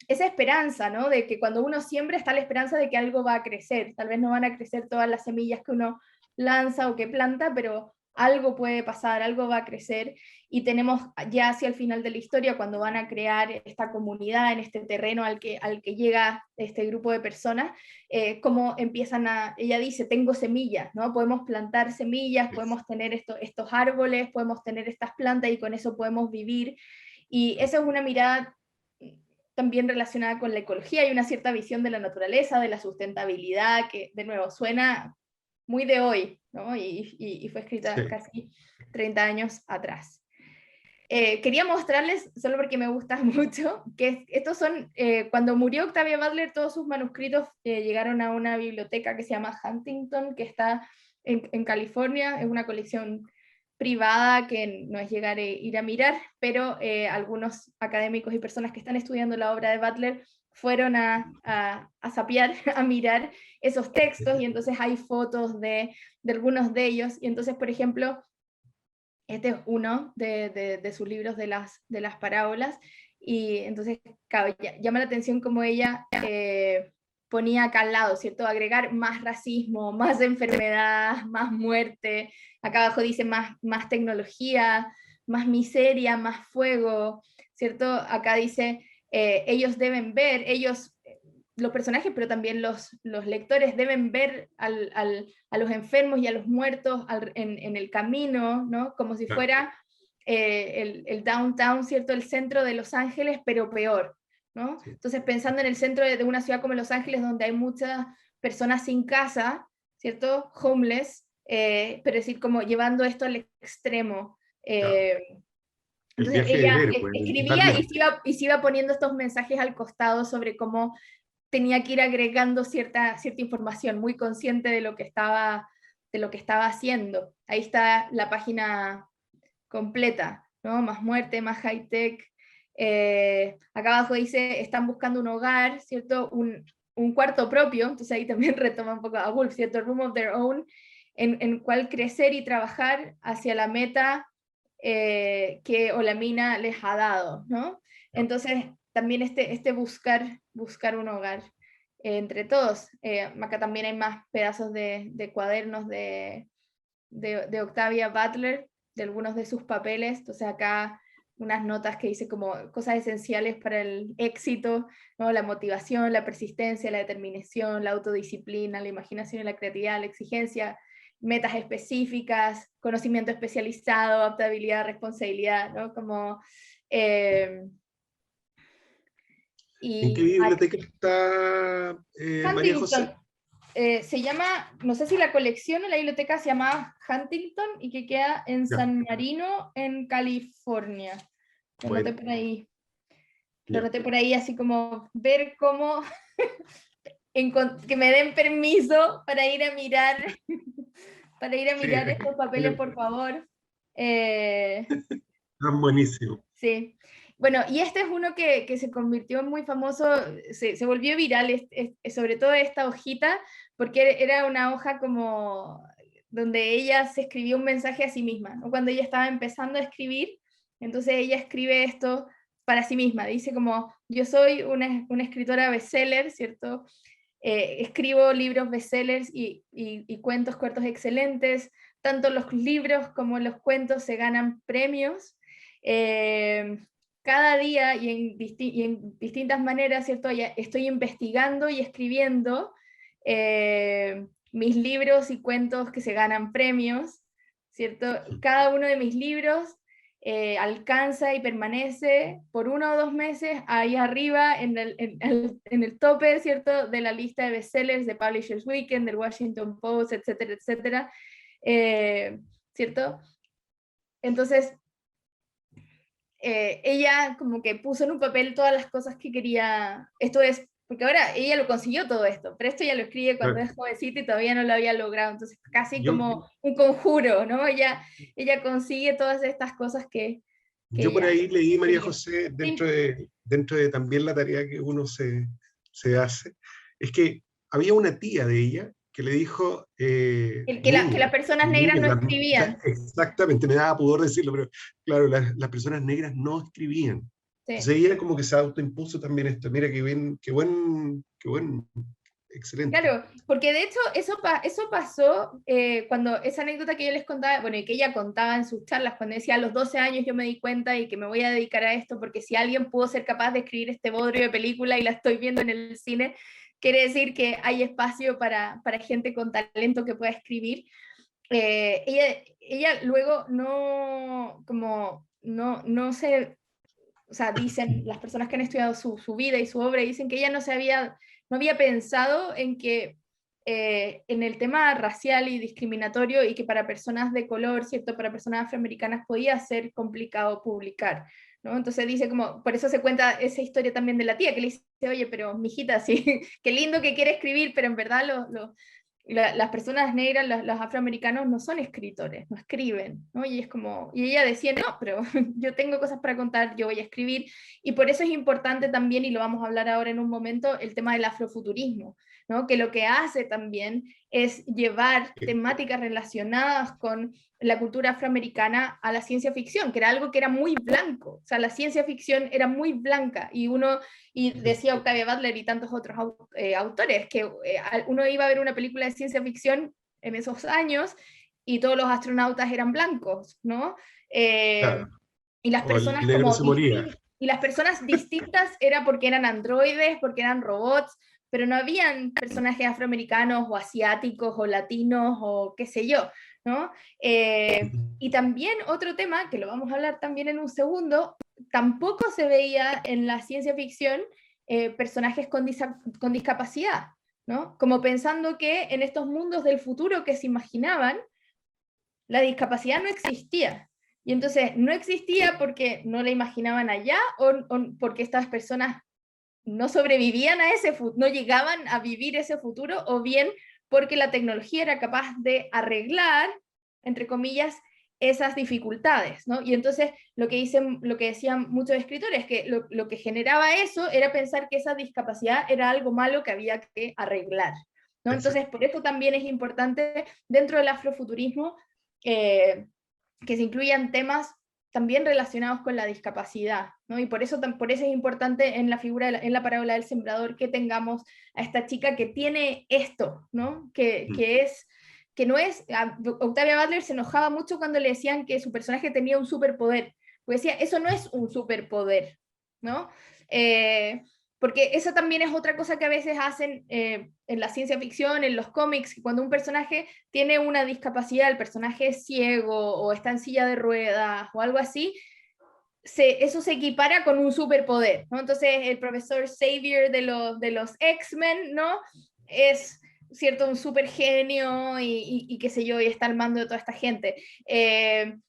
esa esperanza, ¿no? De que cuando uno siembra está la esperanza de que algo va a crecer. Tal vez no van a crecer todas las semillas que uno lanza o que planta, pero algo puede pasar, algo va a crecer, y tenemos ya hacia el final de la historia, cuando van a crear esta comunidad en este terreno al que llega este grupo de personas, cómo empiezan ella dice, tengo semillas, ¿no? Podemos plantar semillas, podemos tener estos árboles, podemos tener estas plantas y con eso podemos vivir, y esa es una mirada también relacionada con la ecología y una cierta visión de la naturaleza, de la sustentabilidad, que de nuevo suena muy de hoy, ¿no? Y fue escrita casi 30 años atrás. Quería mostrarles, solo porque me gusta mucho, que estos son, cuando murió Octavia Butler, todos sus manuscritos llegaron a una biblioteca que se llama Huntington, que está en California, es una colección privada que no es llegar a ir a mirar, pero algunos académicos y personas que están estudiando la obra de Butler fueron a sapear, a mirar esos textos, y entonces hay fotos de algunos de ellos, y entonces, por ejemplo, este es uno de sus libros de las parábolas, y entonces claro, llama la atención como ella ponía acá al lado, ¿cierto? Agregar más racismo, más enfermedad, más muerte. Acá abajo dice más tecnología, más miseria, más fuego, ¿cierto? Acá dice, ellos deben ver, los personajes, pero también los lectores deben ver a los enfermos y a los muertos en el camino, ¿no? Como si fuera el downtown, ¿cierto? El centro de Los Ángeles, pero peor, ¿no? Entonces, pensando en el centro de una ciudad como Los Ángeles, donde hay muchas personas sin casa, ¿cierto? Homeless, pero es decir, como llevando esto al extremo. Entonces ella escribía y se iba poniendo estos mensajes al costado sobre cómo tenía que ir agregando cierta información, muy consciente de lo que estaba haciendo. Ahí está la página completa, ¿no? Más muerte, más high-tech. Acá abajo dice, están buscando un hogar, ¿cierto? Un cuarto propio, entonces ahí también retoma un poco a Woolf, ¿cierto? Room of their own, en cual crecer y trabajar hacia la meta que Olamina les ha dado, ¿no? Entonces, también buscar un hogar entre todos. Acá también hay más pedazos de cuadernos de Octavia Butler, de algunos de sus papeles. Entonces acá unas notas que dice como cosas esenciales para el éxito, ¿no? La motivación, la persistencia, la determinación, la autodisciplina, la imaginación y la creatividad, la exigencia, metas específicas, conocimiento especializado, adaptabilidad, responsabilidad, ¿no? Como... ¿En qué biblioteca está María José? Se llama, no sé si la colección o la biblioteca se llama Huntington, y que queda en San Marino, en California. Lo noté por ahí. Lo noté por ahí, así como ver cómo que me den permiso para ir a mirar estos papeles, por favor. Buenísimo. Sí. Bueno, y este es uno que se convirtió en muy famoso, se volvió viral, sobre todo esta hojita, porque era una hoja como donde ella se escribió un mensaje a sí misma, ¿no? Cuando ella estaba empezando a escribir, entonces ella escribe esto para sí misma, dice como, yo soy una escritora bestseller, ¿cierto? Escribo libros bestsellers y cuentos cortos excelentes, tanto los libros como los cuentos se ganan premios, cada día y en distintas maneras, ¿cierto? Estoy investigando y escribiendo mis libros y cuentos que se ganan premios, ¿cierto? Cada uno de mis libros alcanza y permanece por 1 o 2 meses ahí arriba en el tope, ¿cierto? De la lista de bestsellers de Publishers Weekend, del Washington Post, etcétera, etcétera, ¿cierto? Entonces, ella como que puso en un papel todas las cosas que quería, esto es, porque ahora ella lo consiguió todo esto, pero esto ya lo escribe cuando es jovencita y todavía no lo había logrado, entonces casi Yo, como un conjuro, ¿no? Ella consigue todas estas cosas que yo por ella ahí leí, María quería. José, Sí. dentro de también la tarea que uno se hace, es que había una tía de ella que le dijo, Que las personas negras niña, no escribían. exactamente, me daba pudor decirlo, pero claro, las personas negras no escribían. Sí. Entonces ella como que se autoimpuso también esto. Mira qué bien, qué buen, excelente. Claro, porque de hecho eso pasó cuando esa anécdota que yo les contaba, bueno, y que ella contaba en sus charlas, cuando decía a los 12 años yo me di cuenta y que me voy a dedicar a esto, porque si alguien pudo ser capaz de escribir este bodrio de película y la estoy viendo en el cine, quiere decir que hay espacio para gente con talento que pueda escribir. Ella luego no, como, no se, o sea, dicen las personas que han estudiado su vida y su obra, dicen que ella no había pensado en que en el tema racial y discriminatorio y que para personas de color, ¿cierto? Para personas afroamericanas podía ser complicado publicar, ¿no? Entonces dice como, por eso se cuenta esa historia también de la tía, que le dice, oye, pero mijita, sí, qué lindo que quiere escribir, pero en verdad las personas negras, los afroamericanos no son escritores, no escriben, ¿no? Y es como, y ella decía, no, pero yo tengo cosas para contar, yo voy a escribir, y por eso es importante también, y lo vamos a hablar ahora en un momento, el tema del afrofuturismo, ¿no? Que lo que hace también es llevar temáticas relacionadas con la cultura afroamericana a la ciencia ficción, que era algo que era muy blanco, o sea, la ciencia ficción era muy blanca, y decía Octavia Butler y tantos otros autores, que uno iba a ver una película de ciencia ficción en esos años y todos los astronautas eran blancos, ¿no? Eh, Claro. y las O el personas negro como se moría. distintas, y las personas distintas era porque eran androides, porque eran robots, pero no habían personajes afroamericanos o asiáticos o latinos o qué sé yo, ¿no? Y también otro tema, que lo vamos a hablar también en un segundo, tampoco se veía en la ciencia ficción personajes con discapacidad, ¿no? Como pensando que en estos mundos del futuro que se imaginaban, la discapacidad no existía. Y entonces no existía porque no la imaginaban allá o porque estas personas no sobrevivían a ese futuro, no llegaban a vivir ese futuro, o bien porque la tecnología era capaz de arreglar, entre comillas, esas dificultades, ¿no? Y entonces lo que decían muchos escritores, que lo que generaba eso era pensar que esa discapacidad era algo malo que había que arreglar, ¿no? Entonces, Exacto. por eso también es importante dentro del afrofuturismo eh, que se incluyan temas también relacionados con la discapacidad, ¿no? Y por eso es importante en la figura, en la parábola del sembrador, que tengamos a esta chica que tiene esto, ¿no? Que no es, Octavia Butler se enojaba mucho cuando le decían que su personaje tenía un superpoder, porque decía, eso no es un superpoder, ¿no? Eh, porque esa también es otra cosa que a veces hacen en la ciencia ficción, en los cómics, que cuando un personaje tiene una discapacidad, el personaje es ciego o está en silla de ruedas o algo así, eso se equipara con un superpoder, ¿no? Entonces el profesor Xavier de los X-Men, ¿no? Es, ¿cierto? Un super genio y qué sé yo, y está al mando de toda esta gente.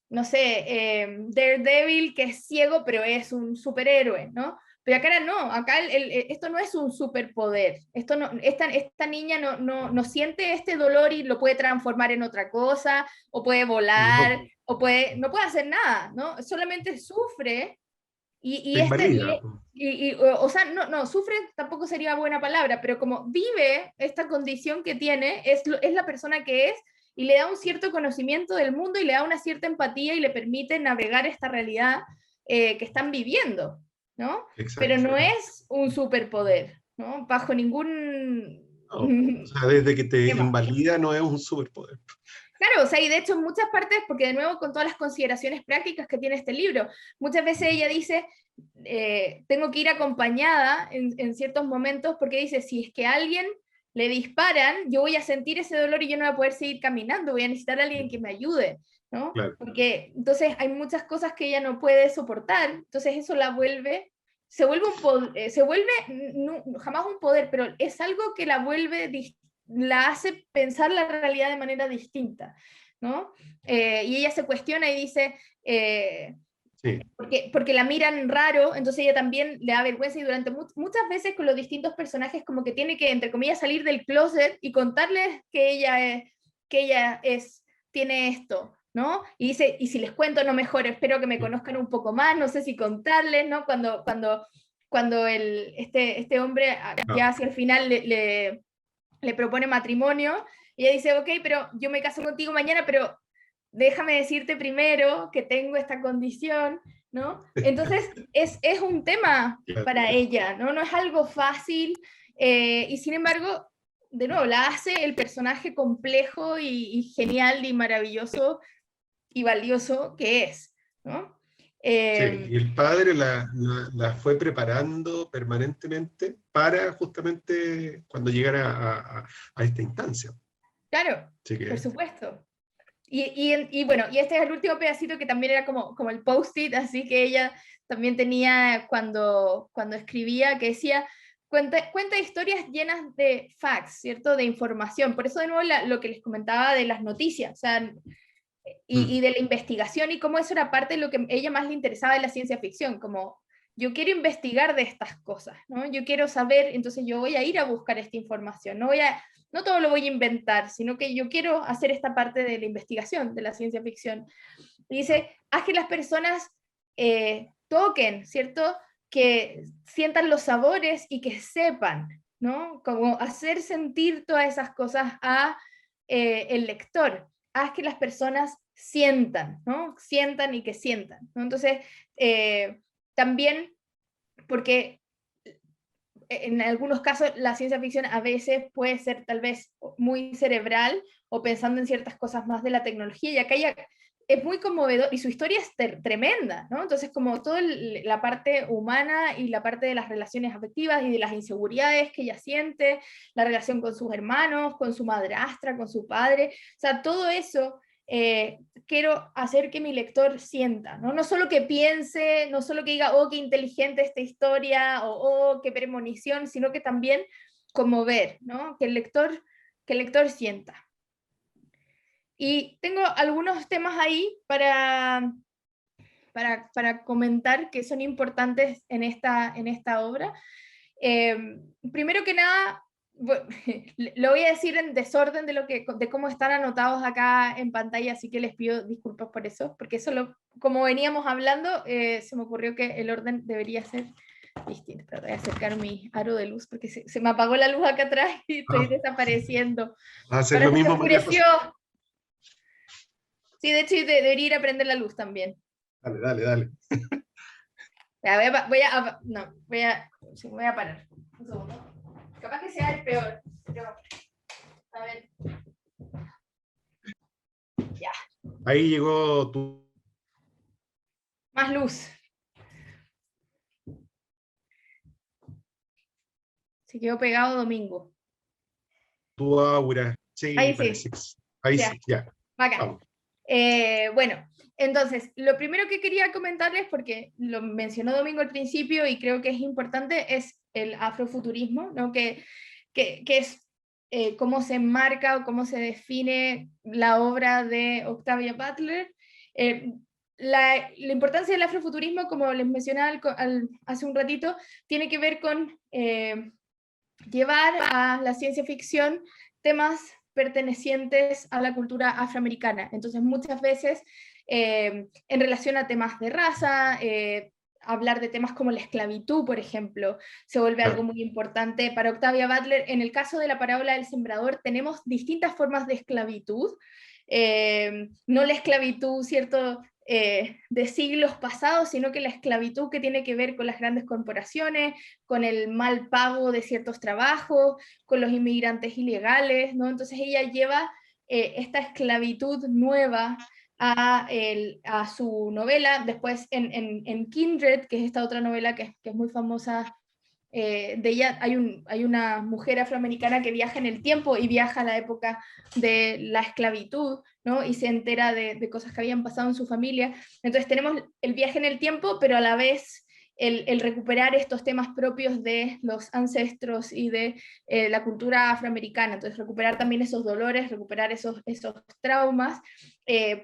No sé, Daredevil, que es ciego, pero es un superhéroe, ¿no? Pero acá no, acá esto no es un superpoder. Esto no, esta niña no siente este dolor y lo puede transformar en otra cosa, o puede volar, No, no puede hacer nada, ¿no? Solamente sufre te invalida. o sea, no, sufre tampoco sería buena palabra, pero como vive esta condición que tiene, es la persona que es y le da un cierto conocimiento del mundo y le da una cierta empatía y le permite navegar esta realidad que están viviendo, ¿no? Pero Exacto. no es un superpoder, ¿no? Bajo ningún No, o sea, desde que te tema. invalida no es un superpoder. Claro, o sea, y de hecho en muchas partes, porque de nuevo con todas las consideraciones prácticas que tiene este libro, muchas veces ella dice, tengo que ir acompañada en ciertos momentos porque dice, si es que a alguien le disparan, yo voy a sentir ese dolor y yo no voy a poder seguir caminando, voy a necesitar a alguien que me ayude, ¿no? Claro. Porque entonces hay muchas cosas que ella no puede soportar, entonces eso la vuelve, se vuelve jamás un poder, pero es algo que la vuelve la hace pensar la realidad de manera distinta, ¿no? Y ella se cuestiona y dice, Sí. Porque la miran raro, entonces ella también le da vergüenza y durante muchas veces con los distintos personajes como que tiene que, entre comillas, salir del closet y contarles tiene esto, ¿no? Y dice, y si les cuento, no mejor, espero que me conozcan un poco más, no sé si contarles, ¿no? Cuando este hombre ya hacia el final le propone matrimonio, y ella dice, ok, pero yo me caso contigo mañana, pero déjame decirte primero que tengo esta condición, ¿no? Entonces es un tema para ella, ¿no? No es algo fácil, y sin embargo, de nuevo, la hace el personaje complejo y genial y maravilloso y valioso que es, ¿no? Sí, y el padre la fue preparando permanentemente para justamente cuando llegara a esta instancia. Claro, Así que, por supuesto. Y bueno, y este es el último pedacito que también era como el post-it, así que ella también tenía cuando escribía, que decía, cuenta historias llenas de facts, ¿cierto? De información. Por eso de nuevo lo que les comentaba de las noticias, o sea, y de la investigación y cómo eso era parte de lo que a ella más le interesaba de la ciencia ficción, como yo quiero investigar de estas cosas, ¿no? Yo quiero saber, entonces yo voy a ir a buscar esta información, no todo lo voy a inventar, sino que yo quiero hacer esta parte de la investigación de la ciencia ficción. Y dice, haz que las personas toquen, ¿cierto? Que sientan los sabores y que sepan, ¿no? Como hacer sentir todas esas cosas a el lector. Haz que las personas sientan, ¿no? Sientan y que sientan, ¿no? Entonces, también, porque en algunos casos la ciencia ficción a veces puede ser tal vez muy cerebral o pensando en ciertas cosas más de la tecnología, y acá ella es muy conmovedor y su historia es tremenda, ¿no? Entonces como toda la parte humana y la parte de las relaciones afectivas y de las inseguridades que ella siente, la relación con sus hermanos, con su madrastra, con su padre, o sea, todo eso quiero hacer que mi lector sienta, ¿no? No solo que piense, no solo que diga, oh, qué inteligente esta historia, o oh, qué premonición, sino que también conmover, ¿no? Que el lector sienta. Y tengo algunos temas ahí para comentar que son importantes en esta obra. Primero que nada, lo voy a decir en desorden de cómo están anotados acá en pantalla, así que les pido disculpas por eso, porque eso como veníamos hablando, se me ocurrió que el orden debería ser distinto. Pero voy a acercar mi aro de luz porque se me apagó la luz acá atrás y estoy desapareciendo. va a hacer Ahora lo se me mismo, María oscureció. José. Sí, de hecho debería ir a prender la luz también. Dale, dale, dale. Ya, no, sí, voy a parar. Un segundo. Capaz que sea el peor, pero a ver. Ya. Ahí llegó Más luz. Se quedó pegado Domingo. tu aura. Sí, Ahí parece sí. que sí. Ahí Ya. sí, ya. Bacán. Vamos. Bueno, entonces, lo primero que quería comentarles, porque lo mencionó Domingo al principio y creo que es importante, es el afrofuturismo, ¿no? Que es cómo se enmarca o cómo se define la obra de Octavia Butler. La importancia del afrofuturismo, como les mencionaba hace un ratito, tiene que ver con llevar a la ciencia ficción temas pertenecientes a la cultura afroamericana. Entonces, muchas veces, en relación a temas de raza, hablar de temas como la esclavitud, por ejemplo, se vuelve algo muy importante. Para Octavia Butler, en el caso de la parábola del sembrador, tenemos distintas formas de esclavitud. No la esclavitud, ¿cierto?, de siglos pasados, sino que la esclavitud que tiene que ver con las grandes corporaciones, con el mal pago de ciertos trabajos, con los inmigrantes ilegales, ¿no? Entonces ella lleva esta esclavitud nueva a su novela. Después en Kindred, que es esta otra novela que es muy famosa, de ella hay una mujer afroamericana que viaja en el tiempo y viaja a la época de la esclavitud, ¿no? Y se entera de cosas que habían pasado en su familia. Entonces tenemos el viaje en el tiempo, pero a la vez el recuperar estos temas propios de los ancestros y de la cultura afroamericana, entonces recuperar también esos dolores, recuperar esos traumas,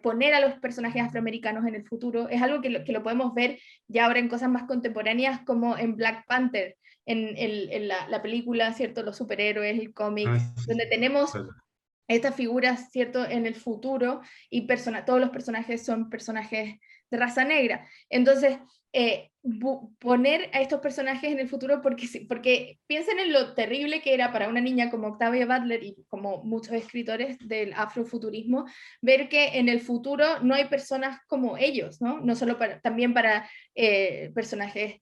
poner a los personajes afroamericanos en el futuro, es algo que lo podemos ver ya ahora en cosas más contemporáneas como en Black Panther, en la película, ¿cierto? Los superhéroes, el cómic, Ah, donde sí, tenemos claro. estas figuras, ¿cierto?, en el futuro, y todos los personajes son personajes de raza negra. Entonces, poner a estos personajes en el futuro, porque piensen en lo terrible que era para una niña como Octavia Butler y como muchos escritores del afrofuturismo, ver que en el futuro no hay personas como ellos, ¿no? No solo también para personajes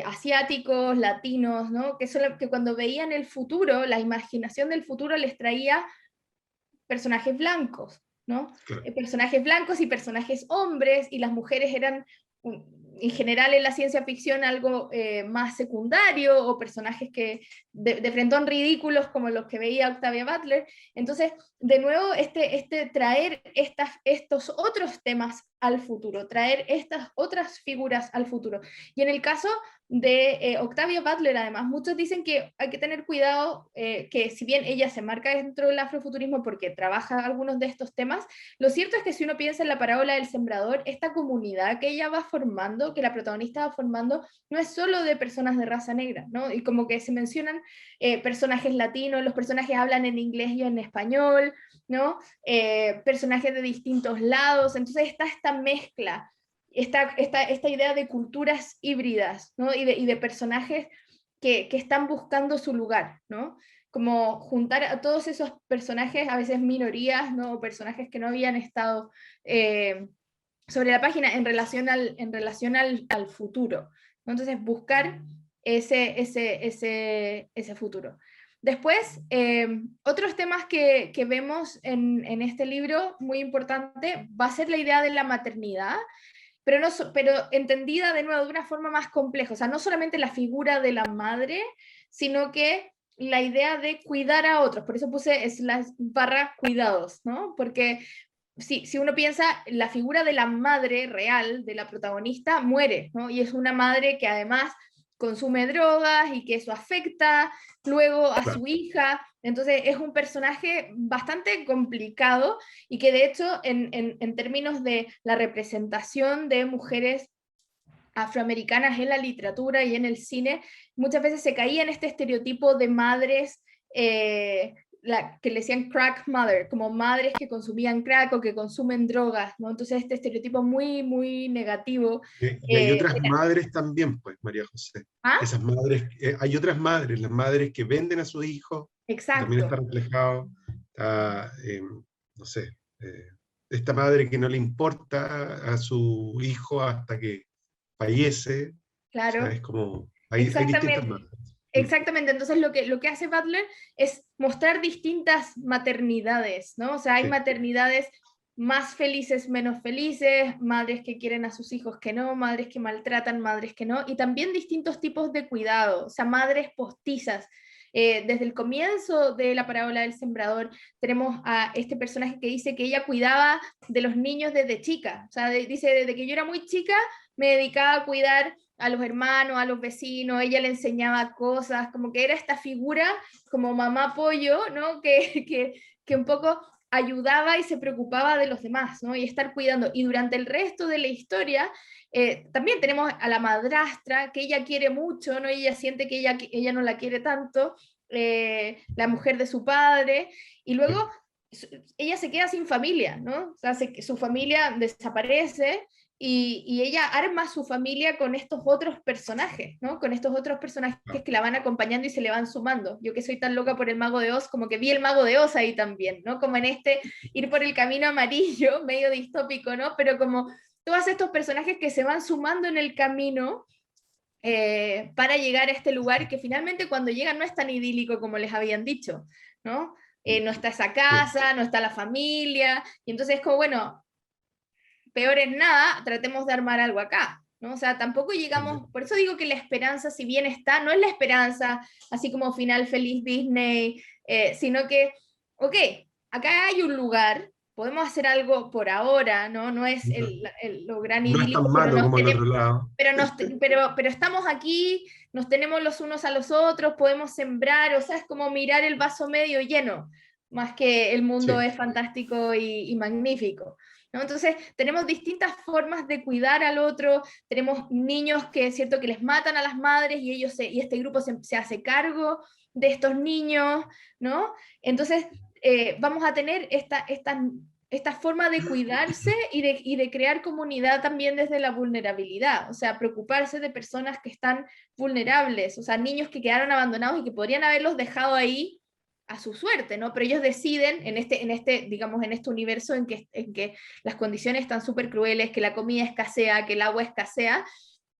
asiáticos, latinos, ¿no? Que cuando veían el futuro, la imaginación del futuro les traía personajes blancos, ¿no? Claro, Personajes blancos y personajes hombres, y las mujeres eran, en general en la ciencia ficción, algo más secundario, o personajes que de frentón ridículos como los que veía Octavia Butler. Entonces, de nuevo, traer estos otros temas al futuro, traer estas otras figuras al futuro. Y en el caso de Octavia Butler, además, muchos dicen que hay que tener cuidado, que si bien ella se marca dentro del afrofuturismo porque trabaja algunos de estos temas, lo cierto es que si uno piensa en la parábola del sembrador, esta comunidad que ella va formando, que la protagonista va formando, no es solo de personas de raza negra, ¿no? Y como que se mencionan personajes latinos, los personajes hablan en inglés y en español, ¿no? Personajes de distintos lados, entonces está esta mezcla, esta idea de culturas híbridas, ¿no? Y de personajes que están buscando su lugar, ¿no? Como juntar a todos esos personajes, a veces minorías, ¿no? O personajes que no habían estado sobre la página en relación al futuro, ¿no? Entonces buscar ese futuro. Después, otros temas que vemos en este libro, muy importante, va a ser la idea de la maternidad, pero entendida de nuevo de una forma más compleja, o sea, no solamente la figura de la madre, sino que la idea de cuidar a otros, por eso puse /cuidados, ¿no? Porque si uno piensa, la figura de la madre real, de la protagonista, muere, ¿no? Y es una madre que además consume drogas y que eso afecta luego a claro. su hija, entonces es un personaje bastante complicado y que de hecho en términos de la representación de mujeres afroamericanas en la literatura y en el cine, muchas veces se caía en este estereotipo de madres que le decían crack mother, como madres que consumían crack o que consumen drogas, ¿no? Entonces este estereotipo muy, muy negativo. Y hay otras madres también, pues, María José. ¿Ah? Esas madres, hay otras madres, las madres que venden a sus hijos, que también está Exacto, reflejado. Está, no sé, esta madre que no le importa a su hijo hasta que fallece. O sea, claro, es como, hay distintas exactamente. madres. Mm, Exactamente, entonces lo que hace Butler es mostrar distintas maternidades, ¿no? O sea, hay sí, maternidades más felices, menos felices, madres que quieren a sus hijos que no, madres que maltratan, madres que no, y también distintos tipos de cuidado, o sea, madres postizas. Desde el comienzo de la parábola del sembrador tenemos a este personaje que dice que ella cuidaba de los niños desde chica, o sea, dice, desde que yo era muy chica me dedicaba a cuidar a los hermanos, a los vecinos, ella le enseñaba cosas, como que era esta figura como mamá pollo, ¿no? Que un poco ayudaba y se preocupaba de los demás, ¿no? Y estar cuidando. Y durante el resto de la historia, también tenemos a la madrastra, que ella quiere mucho, ¿no? Y ella siente que ella no la quiere tanto, la mujer de su padre, y luego sí, ella se queda sin familia, ¿no? O sea, su familia desaparece, y ella arma su familia con estos otros personajes, ¿no? Con estos otros personajes ah, que la van acompañando y se le van sumando. Yo que soy tan loca por el Mago de Oz, como que vi el Mago de Oz ahí también, ¿no? Como en ir por el camino amarillo, medio distópico, ¿no? Pero como todos estos personajes que se van sumando en el camino para llegar a este lugar que finalmente cuando llegan no es tan idílico como les habían dicho, ¿no? No está esa sí, casa, no está la familia, y entonces es como, bueno, peor es nada, tratemos de armar algo acá, ¿no? O sea, tampoco llegamos, por eso digo que la esperanza, si bien está, no es la esperanza, así como final feliz Disney, sino que, ok, acá hay un lugar, podemos hacer algo por ahora, ¿no? No es lo gran No es idílico, tan pero malo como el otro lado. pero estamos aquí, nos tenemos los unos a los otros, podemos sembrar, o sea, es como mirar el vaso medio lleno, más que el mundo Sí, es fantástico y magnífico, ¿no? Entonces, tenemos distintas formas de cuidar al otro, tenemos niños que es cierto que les matan a las madres y, y este grupo se hace cargo de estos niños, ¿no? Entonces, vamos a tener esta forma de cuidarse y de crear comunidad también desde la vulnerabilidad, o sea, preocuparse de personas que están vulnerables, o sea, niños que quedaron abandonados y que podrían haberlos dejado ahí a su suerte, ¿no? Pero ellos deciden digamos, en este universo en que las condiciones están súper crueles, que la comida escasea, que el agua escasea,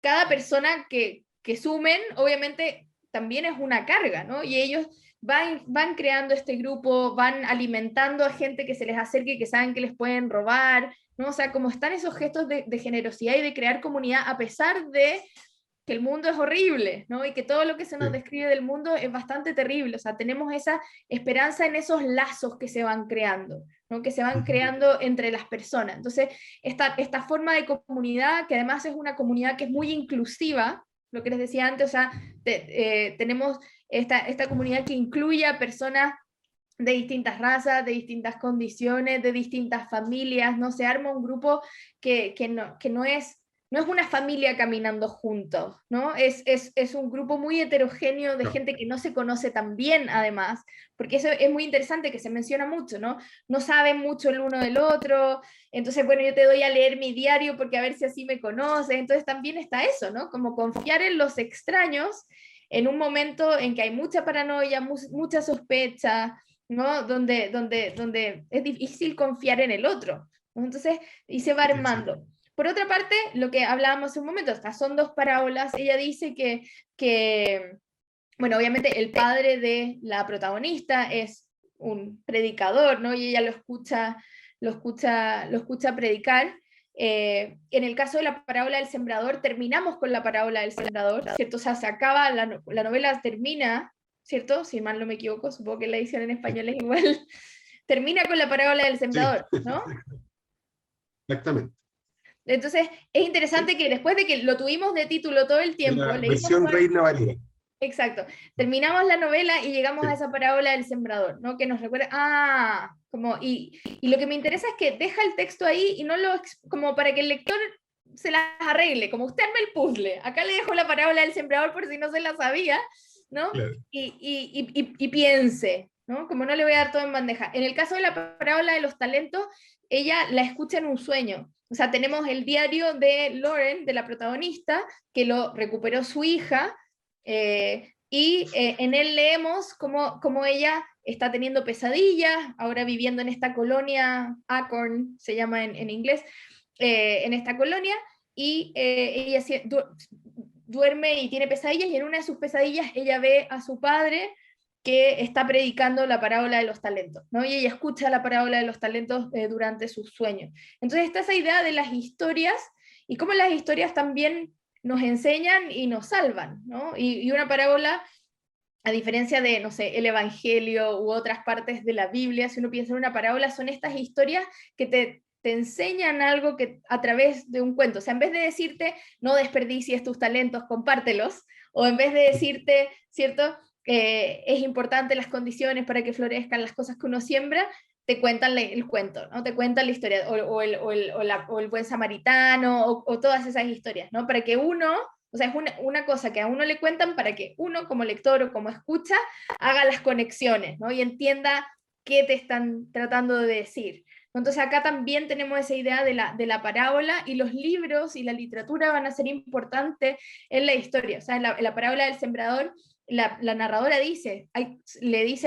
cada persona que sumen, obviamente, también es una carga, ¿no? Y ellos van creando este grupo, van alimentando a gente que se les acerque y que saben que les pueden robar, ¿no? O sea, como están esos gestos de generosidad y de crear comunidad a pesar de que el mundo es horrible, ¿no? Y que todo lo que se nos sí, describe del mundo es bastante terrible. O sea, tenemos esa esperanza en esos lazos que se van creando, ¿no? Que se van creando entre las personas. Entonces, esta forma de comunidad, que además es una comunidad que es muy inclusiva, lo que les decía antes, o sea, tenemos esta comunidad que incluye a personas de distintas razas, de distintas condiciones, de distintas familias, ¿no? Se arma un grupo que no es una familia caminando juntos, ¿no? Es un grupo muy heterogéneo de no, gente que no se conoce tan bien, además, porque eso es muy interesante, que se menciona mucho, ¿no? No saben mucho el uno del otro, entonces, bueno, yo te doy a leer mi diario porque a ver si así me conoces, entonces también está eso, ¿no? Como confiar en los extraños en un momento en que hay mucha paranoia, mucha sospecha, ¿no? Donde es difícil confiar en el otro, ¿no? Entonces, y se va exacto. armando. Por otra parte, lo que hablábamos hace un momento, estas son dos parábolas, ella dice que, bueno, obviamente el padre de la protagonista es un predicador, ¿no? Y ella lo escucha predicar. En el caso de la parábola del sembrador, terminamos con la parábola del sembrador, ¿cierto? O sea, se acaba, la novela termina, ¿cierto? Si mal no me equivoco, supongo que la edición en Sí, español es igual. Termina con la parábola del sí, sembrador, ¿no? exactamente. Entonces, es Sí, interesante que después de que lo tuvimos de título todo el de tiempo, la leímos versión todo. Reina Valera. Exacto. Terminamos la novela y llegamos a Sí, esa parábola del sembrador, ¿no? Que nos recuerda, y lo que me interesa es que deja el texto ahí y no como para que el lector se las arregle, como usted arme el puzzle. Acá le dejo la parábola del sembrador por si no se la sabía, ¿no? claro. Y piense, ¿no? Como no le voy a dar todo en bandeja. En el caso de la parábola de los talentos, ella la escucha en un sueño. O sea, tenemos el diario de Lauren, de la protagonista, que lo recuperó su hija, en él leemos cómo ella está teniendo pesadillas, ahora viviendo en esta colonia, Acorn se llama en inglés, en esta colonia, y ella duerme y tiene pesadillas, y en una de sus pesadillas ella ve a su padre que está predicando la parábola de los talentos, ¿no? Y ella escucha la parábola de los talentos durante sus sueños. Entonces está esa idea de las historias y cómo las historias también nos enseñan y nos salvan, ¿no? Y una parábola, a diferencia de, no sé, el Evangelio u otras partes de la Biblia, si uno piensa en una parábola, son estas historias que te enseñan algo que, a través de un cuento. O sea, en vez de decirte, no desperdicies tus talentos, compártelos, o en vez de decirte, ¿cierto? Es importante las condiciones para que florezcan las cosas que uno siembra, te cuentan el cuento, ¿no? Te cuentan la historia, o el buen samaritano, o todas esas historias, ¿no? Para que uno, o sea, es una cosa que a uno le cuentan para que uno como lector o como escucha haga las conexiones, ¿no? Y entienda qué te están tratando de decir. Entonces acá también tenemos esa idea de la parábola, y los libros y la literatura van a ser importantes en la historia. O sea, en la parábola del sembrador, la narradora le dice no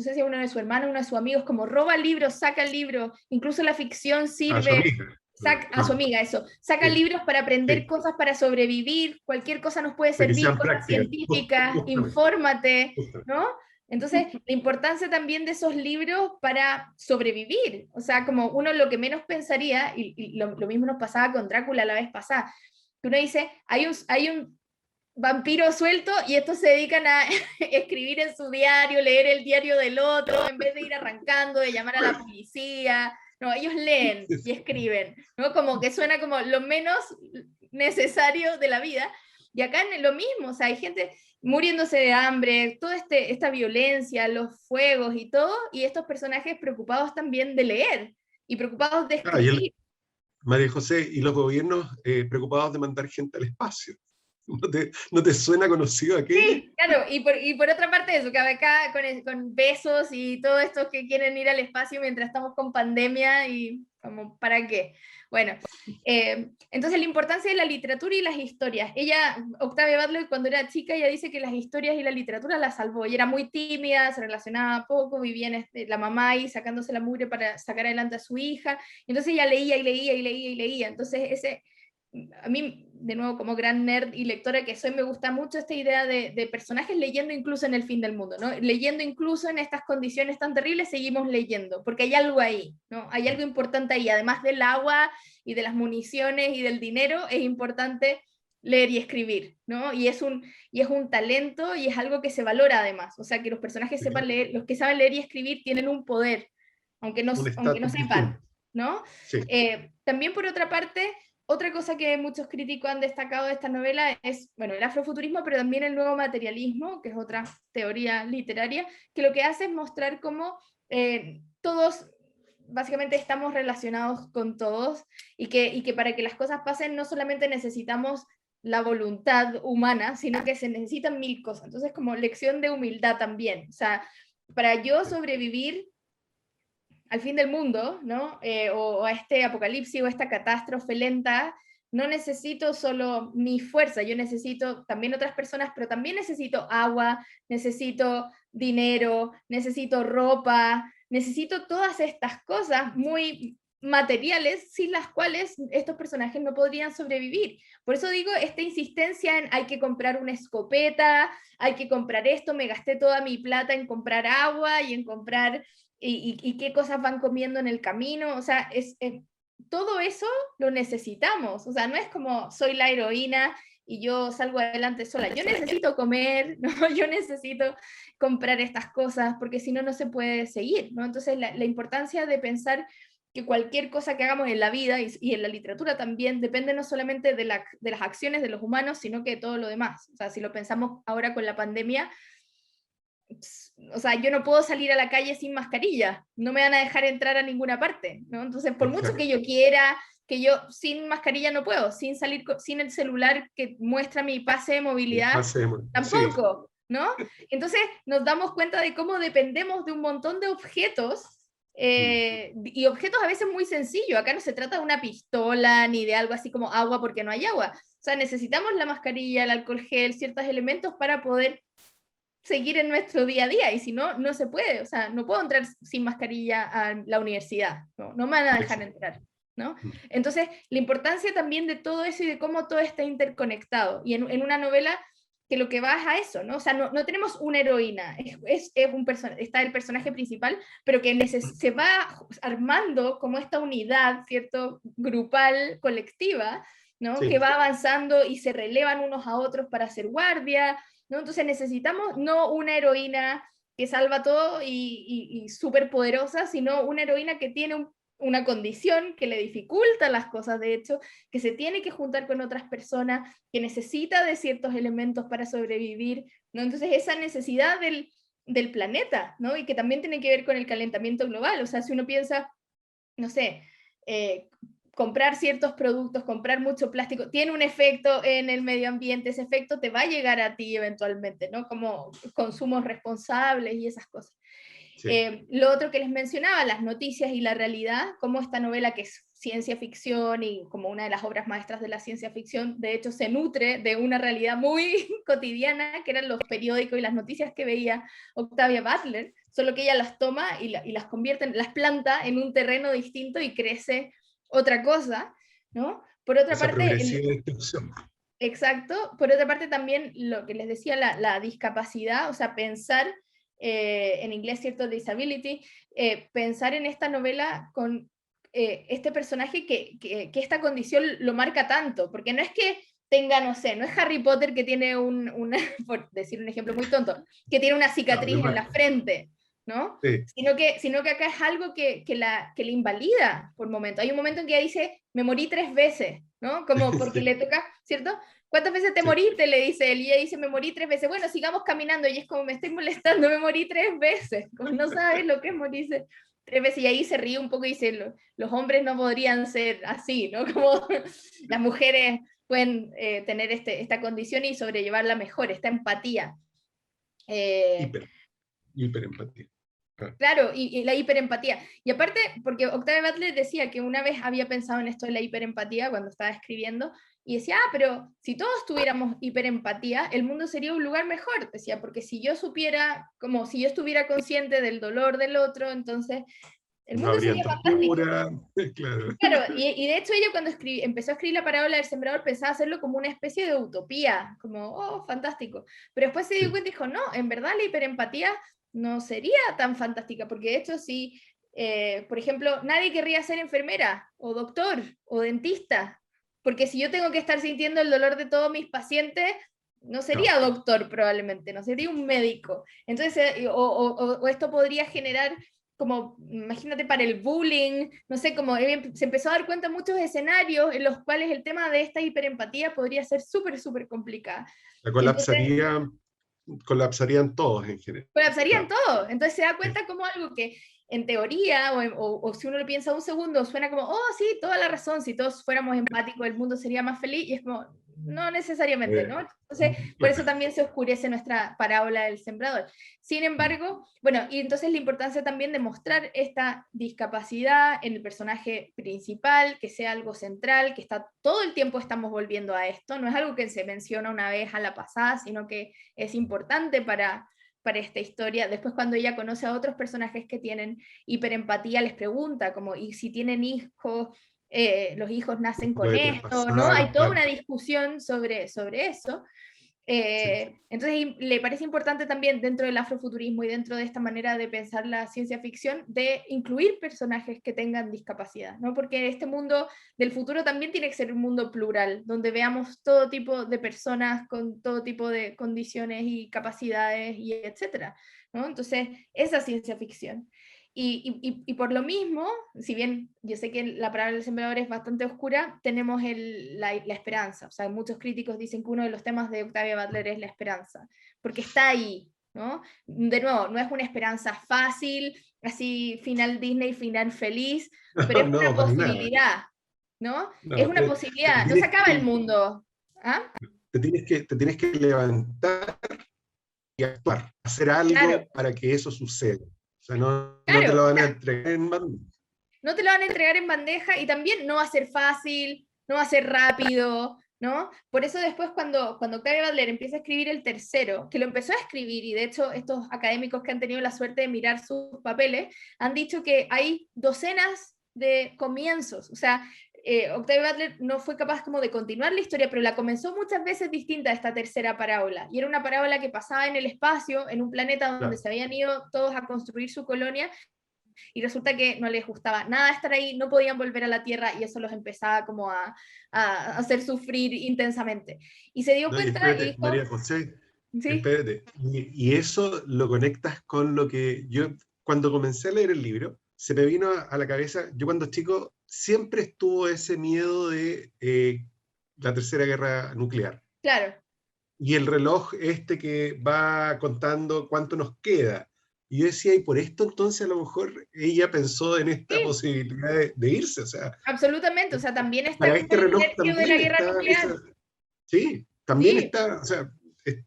sé si a uno de sus hermanos, uno de sus amigos, como roba libros, saca libros, incluso la ficción A su sirve, amiga. a su amiga eso, saca Sí, libros para aprender sí, cosas para sobrevivir, cualquier cosa nos puede para que servir, sean cosas prácticas. científicas, Justamente, infórmate, justamente. ¿no? Entonces, la importancia también de esos libros para sobrevivir, o sea, como uno lo que menos pensaría, y lo mismo nos pasaba con Drácula la vez pasada, que uno dice, hay un vampiros sueltos y estos se dedican a escribir en su diario, leer el diario del otro, en vez de ir arrancando, de llamar a la policía. No, ellos leen y escriben, ¿no? Como que suena como lo menos necesario de la vida. Y acá en lo mismo, o sea, hay gente muriéndose de hambre, toda esta violencia, los fuegos y todo, y estos personajes preocupados también de leer y preocupados de Ah, escribir. María José, y los gobiernos preocupados de mandar gente al espacio. ¿No te suena conocido aquello? Sí, claro, y por otra parte eso, que acá con besos y todo esto que quieren ir al espacio mientras estamos con pandemia y como, ¿para qué? Bueno, entonces la importancia de la literatura y las historias. Octavia Butler, cuando era chica, ella dice que las historias y la literatura la salvó. Ella era muy tímida, se relacionaba poco, vivía en la mamá ahí sacándose la mugre para sacar adelante a su hija. Entonces ella leía y leía y leía y leía. Entonces a mí, de nuevo, como gran nerd y lectora que soy, me gusta mucho esta idea de personajes leyendo incluso en el fin del mundo, ¿no? Leyendo incluso en estas condiciones tan terribles, seguimos leyendo, porque hay algo ahí, ¿no? Hay algo importante ahí, además del agua y de las municiones y del dinero, es importante leer y escribir, ¿no? Y es un talento y es algo que se valora además, o sea, que los personajes sepan leer, los que saben leer y escribir tienen un poder, Un aunque no estatus sepan, distinto. ¿no? Sí. También por otra parte, otra cosa que muchos críticos han destacado de esta novela es, bueno, el afrofuturismo, pero también el nuevo materialismo, que es otra teoría literaria, que lo que hace es mostrar cómo todos básicamente estamos relacionados con todos y que para que las cosas pasen no solamente necesitamos la voluntad humana, sino que se necesitan mil cosas. Entonces, como lección de humildad también. O sea, para yo sobrevivir al fin del mundo, ¿no? O a este apocalipsis o a esta catástrofe lenta, no necesito solo mi fuerza, yo necesito también otras personas, pero también necesito agua, necesito dinero, necesito ropa, necesito todas estas cosas muy materiales sin las cuales estos personajes no podrían sobrevivir. Por eso digo, esta insistencia en hay que comprar una escopeta, hay que comprar esto, me gasté toda mi plata en comprar agua y en comprar y qué cosas van comiendo en el camino, o sea, todo eso lo necesitamos, o sea, no es como soy la heroína y yo salgo adelante sola, yo necesito comer, ¿no? Yo necesito comprar estas cosas, porque si no, no se puede seguir, ¿no? Entonces, la importancia de pensar que cualquier cosa que hagamos en la vida y en la literatura también depende no solamente de las acciones de los humanos, sino que de todo lo demás. O sea, si lo pensamos ahora con la pandemia, o sea, yo no puedo salir a la calle sin mascarilla, no me van a dejar entrar a ninguna parte, ¿no? Entonces, por mucho que Exacto. yo quiera, que yo sin mascarilla no puedo, sin salir, sin el celular que muestra mi pase de movilidad, Pasemos. Sí, tampoco, ¿no? Entonces, nos damos cuenta de cómo dependemos de un montón de objetos, y objetos a veces muy sencillos, acá no se trata de una pistola ni de algo así como agua porque no hay agua, o sea, necesitamos la mascarilla, el alcohol gel, ciertos elementos para poder seguir en nuestro día a día, y si no, no se puede, o sea, no puedo entrar sin mascarilla a la universidad, no me van a dejar exacto. entrar, ¿no? Entonces, la importancia también de todo eso y de cómo todo está interconectado, y en una novela que lo que va es a eso, ¿no? O sea, no tenemos una heroína, está el personaje principal, pero que se va armando como esta unidad, ¿cierto? Grupal, colectiva, ¿no? Que Sí, va avanzando y se relevan unos a otros para hacer guardia, ¿no? Entonces necesitamos no una heroína que salva todo y súper poderosa, sino una heroína que tiene una condición que le dificulta las cosas, de hecho, que se tiene que juntar con otras personas, que necesita de ciertos elementos para sobrevivir, ¿no? Entonces esa necesidad del planeta, ¿no? Y que también tiene que ver con el calentamiento global, o sea, si uno piensa, no sé, eh, comprar ciertos productos, comprar mucho plástico, tiene un efecto en el medio ambiente, ese efecto te va a llegar a ti eventualmente, ¿no? Como consumos responsables y esas cosas. sí. Lo otro que les mencionaba, las noticias y la realidad, como esta novela que es ciencia ficción y como una de las obras maestras de la ciencia ficción, de hecho se nutre de una realidad muy cotidiana, que eran los periódicos y las noticias que veía Octavia Butler, solo que ella las toma y las convierte, las planta en un terreno distinto y crece otra cosa, ¿no? Por otra Esa parte, progresiva destrucción. exacto, por otra parte también lo que les decía, la discapacidad, o sea, pensar, en inglés, cierto, disability, pensar en esta novela con este personaje que esta condición lo marca tanto, porque no es que tenga, no sé, no es Harry Potter que tiene por decir un ejemplo muy tonto, que tiene una No, cicatriz en la frente, ¿no? sí, Sino que acá es algo que le invalida por momento. Hay un momento en que ella dice, me morí 3 veces, ¿no? Como porque sí, le toca, ¿cierto? ¿Cuántas veces te sí. moriste? Le dice él, y ella dice, me morí 3 veces. Bueno, sigamos caminando, y es como, me estoy molestando, me morí 3 veces. Como no sabes lo que es morirse 3 veces, y ahí se ríe un poco y dice, los hombres no podrían ser así, ¿no? Como las mujeres pueden tener esta condición y sobrellevarla mejor, esta empatía. Eh, Hiper, hiperempatía. Ah, Claro, y la hiperempatía. Y aparte, porque Octavia Butler decía que una vez había pensado en esto de la hiperempatía cuando estaba escribiendo, y decía, pero si todos tuviéramos hiperempatía, el mundo sería un lugar mejor, decía, porque si yo supiera, como si yo estuviera consciente del dolor del otro, entonces el no mundo habrían sería fantástico. tortura, claro. Claro, y de hecho ella cuando empezó a escribir la parábola del sembrador pensaba hacerlo como una especie de utopía, como, oh, fantástico. Pero después se dio Sí. cuenta y dijo, no, en verdad la hiperempatía no sería tan fantástica, porque de hecho si, por ejemplo, nadie querría ser enfermera, o doctor, o dentista, porque si yo tengo que estar sintiendo el dolor de todos mis pacientes, no No, sería doctor probablemente, no sería un médico. Entonces, o esto podría generar como, imagínate, para el bullying, no sé, como se empezó a dar cuenta de muchos escenarios en los cuales el tema de esta hiperempatía podría ser súper, súper complicada. la Entonces, colapsarían todos en general. colapsarían Claro. todo. Entonces se da Sí, cuenta como algo que en teoría, o si uno lo piensa un segundo, suena como, oh, sí, toda la razón, si todos fuéramos empáticos, el mundo sería más feliz, y es como, no necesariamente, ¿no? Entonces, por bueno, eso también se oscurece nuestra parábola del sembrador. Sin embargo, bueno, y entonces la importancia también de mostrar esta discapacidad en el personaje principal, que sea algo central, que está todo el tiempo estamos volviendo a esto, no es algo que se menciona una vez a la pasada, sino que es importante para esta historia. Después cuando ella conoce a otros personajes que tienen hiperempatía, les pregunta como, ¿y si tienen hijos? Los hijos nacen con puede esto, ¿no? traspasar, Hay toda claro. una discusión sobre eso. Sí, Entonces le parece importante también dentro del afrofuturismo y dentro de esta manera de pensar la ciencia ficción, de incluir personajes que tengan discapacidad, ¿no? Porque este mundo del futuro también tiene que ser un mundo plural, donde veamos todo tipo de personas con todo tipo de condiciones y capacidades y etcétera, ¿no? Entonces, esa ciencia ficción. Y por lo mismo, si bien yo sé que la palabra del sembrador es bastante oscura, tenemos la esperanza. O sea, muchos críticos dicen que uno de los temas de Octavia Butler es la esperanza, porque está ahí, ¿no? De nuevo, no es una esperanza fácil, así final Disney, final feliz, pero no, es una no, para nada. posibilidad, ¿no? Es No, una te posibilidad, no se tienes acaba el que, mundo. ¿Ah? te tienes que levantar y actuar, hacer Claro, algo para que eso suceda. O sea, no, no te claro, lo o van a sea, entregar en bandeja. no te lo van a entregar en bandeja y también no va a ser fácil, no va a ser rápido, ¿no? Por eso después cuando Octavia Butler empieza a escribir el tercero, que lo empezó a escribir, y de hecho estos académicos que han tenido la suerte de mirar sus papeles, han dicho que hay docenas de comienzos, o sea, Octavia Butler no fue capaz como de continuar la historia, pero la comenzó muchas veces distinta a esta tercera parábola, y era una parábola que pasaba en el espacio, en un planeta donde Claro. se habían ido todos a construir su colonia, y resulta que no les gustaba nada estar ahí, no podían volver a la Tierra y eso los empezaba como a hacer sufrir intensamente. Y se dio No, y cuenta y espérate, dijo, María José, sí, espérate. Y eso lo conectas con lo que yo, cuando comencé a leer el libro, se me vino a la cabeza, yo cuando chico siempre estuvo ese miedo de la Tercera Guerra Nuclear. claro, Y el reloj este que va contando cuánto nos queda. Y yo decía, y por esto entonces a lo mejor ella pensó en esta sí, posibilidad de irse. O sea, absolutamente, o sea, también está para como este el reloj nervio de la también guerra está esa, nuclear, sí, también sí, está, o sea,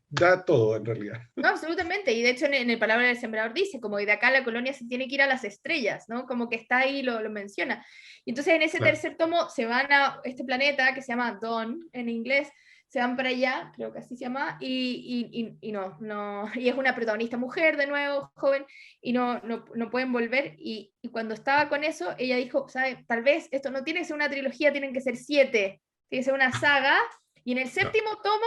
da todo en realidad. no, absolutamente, y de hecho en el Palabra del Sembrador dice, como y de acá la colonia se tiene que ir a las estrellas, ¿no? Como que está ahí, lo menciona. Y entonces en ese Claro, tercer tomo se van a este planeta que se llama Dawn en inglés, se van para allá, creo que así se llama, y no, y es una protagonista mujer de nuevo, joven, y no pueden volver, y cuando estaba con eso, ella dijo, ¿sabe? Tal vez esto no tiene que ser una trilogía, tienen que ser 7, tiene que ser una saga, y en el no. séptimo tomo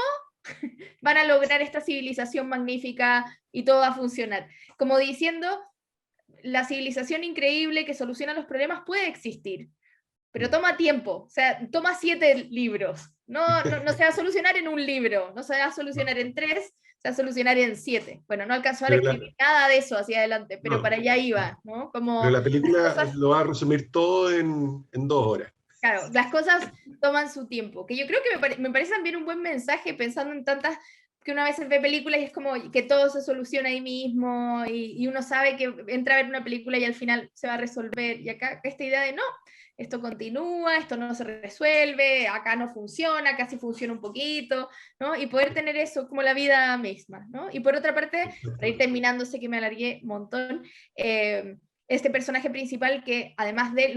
van a lograr esta civilización magnífica y todo va a funcionar. Como diciendo, la civilización increíble que soluciona los problemas puede existir, pero toma tiempo, o sea, toma 7 libros. No se va a solucionar en un libro, no se va a solucionar en 3, se va a solucionar en 7. Bueno, no alcanzó a Pero escribir nada de eso hacia adelante, pero para no, allá iba, ¿no? pero Como la las película cosas, lo va a resumir todo en 2 horas. claro, las cosas toman su tiempo, que yo creo que me parece también un buen mensaje pensando en tantas que una vez ve películas y es como que todo se soluciona ahí mismo y uno sabe que entra a ver una película y al final se va a resolver. Y acá esta idea de no, esto continúa, esto no se resuelve, acá no funciona, acá sí funciona un poquito, ¿no? Y poder tener eso como la vida misma, ¿no? Y por otra parte, para ir terminando, sé que me alargué un montón, este personaje principal que además de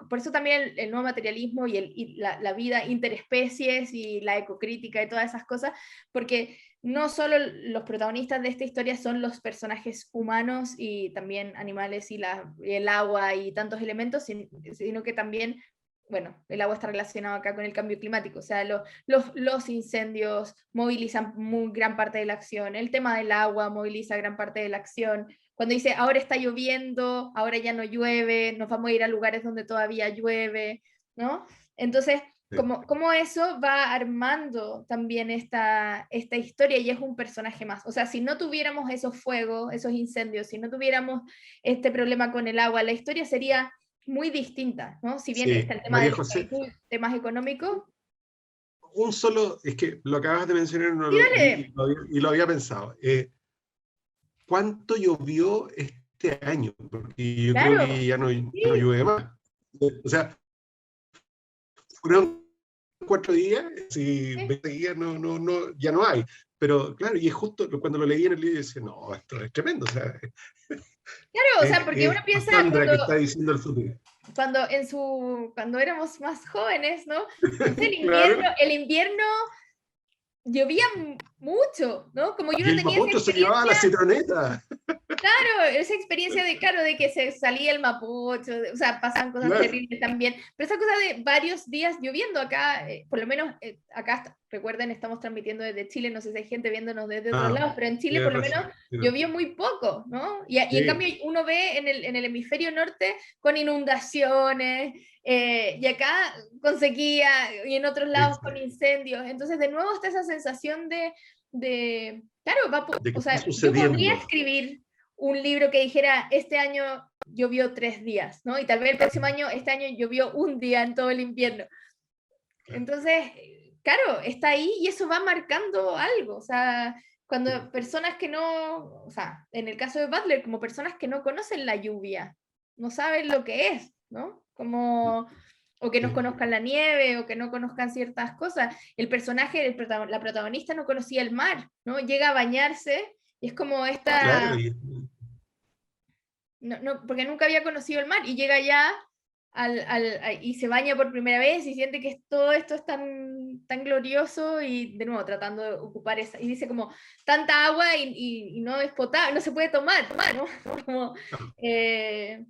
por eso también el nuevo materialismo y la vida interespecies y la ecocrítica y todas esas cosas, porque no solo los protagonistas de esta historia son los personajes humanos y también animales y el agua y tantos elementos, sino que también, bueno, el agua está relacionado acá con el cambio climático, o sea, los incendios movilizan muy gran parte de la acción, el tema del agua moviliza gran parte de la acción, cuando dice ahora está lloviendo, ahora ya no llueve, nos vamos a ir a lugares donde todavía llueve, ¿no? Entonces, Sí. como eso va armando también esta historia y es un personaje más. O sea, si no tuviéramos esos fuegos, esos incendios, si no tuviéramos este problema con el agua, la historia sería muy distinta, ¿no? Si bien está Sí, el tema de María la José, esclavitud, temas económicos. es que lo acabas de mencionar Sí, dale. y lo había pensado. ¿Cuánto llovió este año? Porque yo creo Claro, que ya no sí, llueve más. O sea, fueron 4 días, si sí. 20 días ya no hay. Pero claro, y es justo cuando lo leí en el libro, y decía, no, esto es tremendo. O sea, Claro, o sea, porque uno piensa Sandra cuando, que está diciendo el futuro. cuando éramos más jóvenes, ¿no? No sé, Claro. el invierno llovía mucho, ¿no? Como yo Y no el tenía esa mapocho se llevaba experiencia. la citroneta. Claro, esa experiencia de, claro, de que se salía el mapocho, o sea, pasaban cosas Claro. terribles también, pero esa cosa de varios días lloviendo acá, por lo menos acá, recuerden, estamos transmitiendo desde Chile, no sé si hay gente viéndonos desde otros Ah, lados, pero en Chile por tienes lo menos razón. llovió muy poco, ¿no? Y en Sí, cambio uno ve en el hemisferio norte con inundaciones, y acá con sequía, y en otros lados con exacto. incendios, entonces de nuevo está esa sensación claro, De que o está sea, yo podría sucediendo. escribir un libro que dijera, este año llovió 3 días, ¿no? Y tal vez el próximo año, este año llovió un día en todo el invierno. Claro. Entonces, claro, está ahí y eso va marcando algo, o sea, cuando personas que no, o sea, en el caso de Butler, como personas que no conocen la lluvia, no saben lo que es, ¿no? Como, o que no Sí. conozcan la nieve, o que no conozcan ciertas cosas. El personaje, la protagonista no conocía el mar, ¿no? Llega a bañarse y es como Claro, esta, porque nunca había conocido el mar y llega allá y se baña por primera vez y siente que todo esto es tan glorioso y de nuevo tratando de ocupar esa, y dice como tanta agua y no es potable, no se puede tomar, ¿no? Como, eh,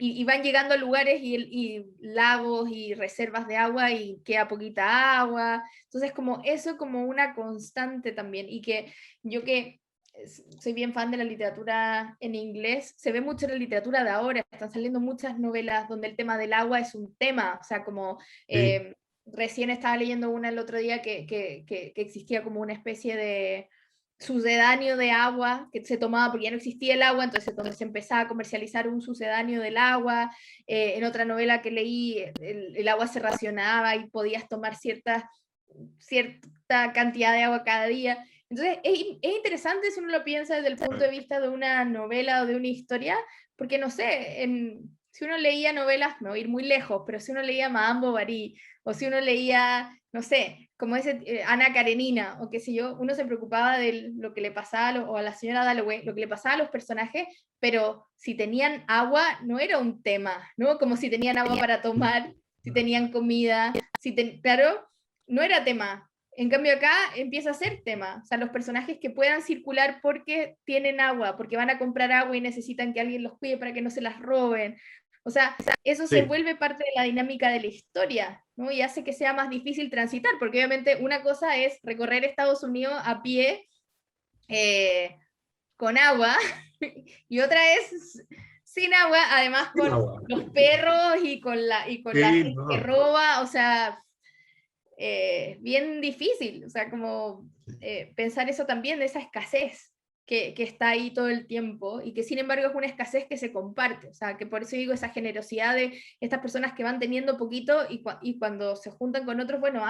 y van llegando a lugares y lagos y reservas de agua y queda poquita agua, entonces como eso como una constante también, y que yo que soy bien fan de la literatura en inglés, se ve mucho en la literatura de ahora, están saliendo muchas novelas donde el tema del agua es un tema, o sea, como sí, recién estaba leyendo una el otro día que existía como una especie de sucedáneo de agua que se tomaba porque ya no existía el agua, entonces donde se empezaba a comercializar un sucedáneo del agua. En otra novela que leí, el agua se racionaba y podías tomar cierta cantidad de agua cada día. Entonces es interesante si uno lo piensa desde el punto de vista de una novela o de una historia, porque no sé, si uno leía novelas, me voy a ir muy lejos, pero si uno leía Madame Bovary, o si uno leía, no sé, como ese Ana Karenina, o qué sé yo, uno se preocupaba de lo que le pasaba o a la señora Dalloway, lo que le pasaba a los personajes, pero si tenían agua no era un tema, ¿no? Como si tenían agua para tomar, si tenían comida, claro, no era tema. En cambio acá empieza a ser tema, o sea, los personajes que puedan circular porque tienen agua, porque van a comprar agua y necesitan que alguien los cuide para que no se las roben. O sea, eso se sí, vuelve parte de la dinámica de la historia, ¿no? Y hace que sea más difícil transitar, porque obviamente una cosa es recorrer Estados Unidos a pie, con agua, y otra es sin agua, además Sin con agua. los perros y con la Sí, gente que no. roba, o sea, bien difícil, o sea, como pensar eso también, de esa escasez que está ahí todo el tiempo y que sin embargo es una escasez que se comparte, o sea, que por eso digo esa generosidad de estas personas que van teniendo poquito y cuando se juntan con otros, bueno,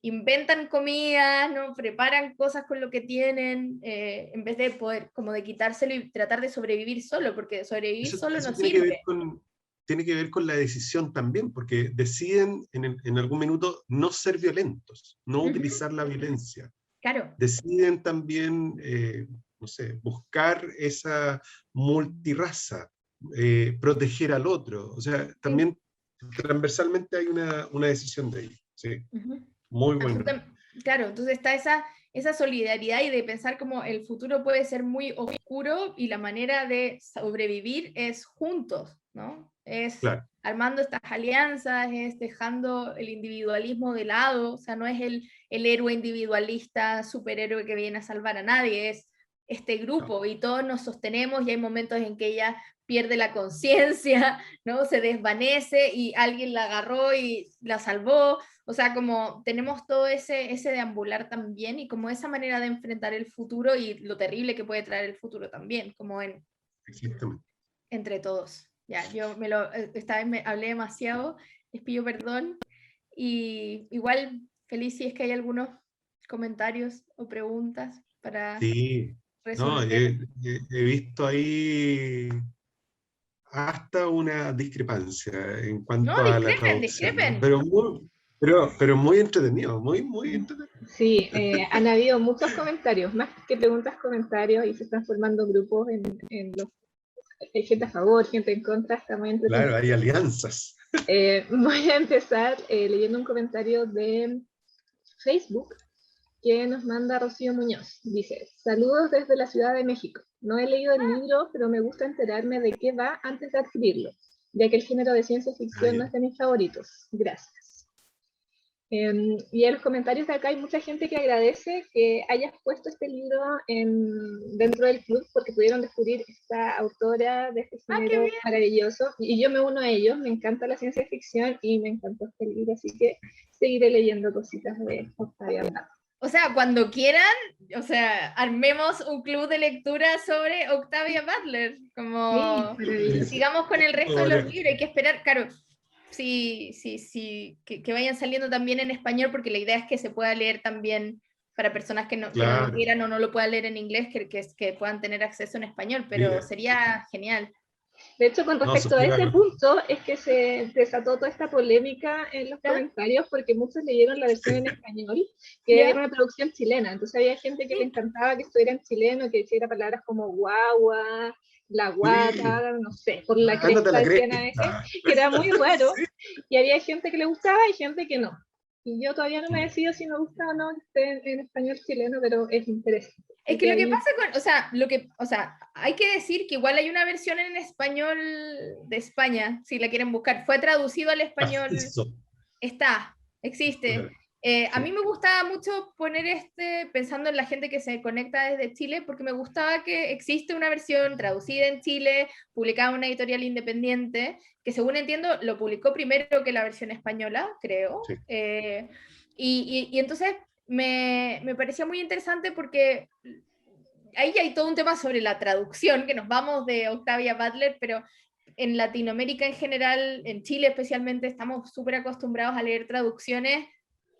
inventan comidas, ¿no? Preparan cosas con lo que tienen, en vez de poder como de quitárselo y tratar de sobrevivir solo, porque sobrevivir solo no Eso sirve. tiene que ver con la decisión también, porque deciden en algún minuto no ser violentos, no Uh -huh. utilizar la violencia. Claro. Deciden también, no sé, buscar esa multirraza, proteger al otro. O sea, también transversalmente hay una decisión de ello. Sí, Uh -huh. muy bueno. Claro, entonces está esa solidaridad y de pensar como el futuro puede ser muy oscuro y la manera de sobrevivir es juntos, ¿no? Es Claro. armando estas alianzas, es dejando el individualismo de lado, o sea, no es el héroe individualista, superhéroe que viene a salvar a nadie, es este grupo y todos nos sostenemos y hay momentos en que ella pierde la conciencia, ¿no? Se desvanece y alguien la agarró y la salvó. O sea, como tenemos todo ese deambular también y como esa manera de enfrentar el futuro y lo terrible que puede traer el futuro también, como entre todos. Ya, esta vez me hablé demasiado, les pido perdón y igual feliz si es que hay algunos comentarios o preguntas para Sí, no, resolver. he visto ahí hasta una discrepancia en No, cuanto a la discrepen, traducción, ¿no? discrepen. Pero muy entretenido, muy entretenido. Sí, han habido muchos comentarios, más que preguntas, comentarios, y se están formando grupos hay gente a favor, gente en contra, está muy entretenido. Claro, hay alianzas. Voy a empezar leyendo un comentario de Facebook que nos manda Rocío Muñoz. Dice, saludos desde la Ciudad de México. No he leído el libro, pero me gusta enterarme de qué va antes de adquirirlo, ya que el género de ciencia ficción no es de mis favoritos. Gracias. Y en los comentarios de acá hay mucha gente que agradece que hayas puesto este libro dentro del club porque pudieron descubrir esta autora de este género maravilloso. Y yo me uno a ellos, me encanta la ciencia ficción y me encantó este libro, así que seguiré leyendo cositas de Octavia Butler. O sea, cuando quieran, o sea, armemos un club de lectura sobre Octavia Butler, como sigamos con el resto de los libros, hay que esperar, claro, sí, que vayan saliendo también en español, porque la idea es que se pueda leer también para personas que no lo quieran o no lo puedan leer en inglés, que puedan tener acceso en español, pero sería genial. De hecho, con respecto a ese punto, es que se desató toda esta polémica en los comentarios, porque muchos leyeron la versión en español, que era una traducción chilena. Entonces había gente que le encantaba que estuviera en chileno, que hiciera palabras como guagua, la guata, no sé, por la cresta decían a veces, que era muy raro. Y había gente que le gustaba y gente que no. Y yo todavía no me decido si me gusta o no que esté en español chileno, pero es interesante. Es que lo que pasa o sea, hay que decir que igual hay una versión en español de España, si la quieren buscar. Fue traducido al español. Existe. A mí me gustaba mucho poner pensando en la gente que se conecta desde Chile, porque me gustaba que existe una versión traducida en Chile, publicada en una editorial independiente, que según entiendo lo publicó primero que la versión española, creo. Sí. Y entonces me parecía muy interesante porque ahí hay todo un tema sobre la traducción, que nos vamos de Octavia Butler, pero en Latinoamérica en general, en Chile especialmente, estamos súper acostumbrados a leer traducciones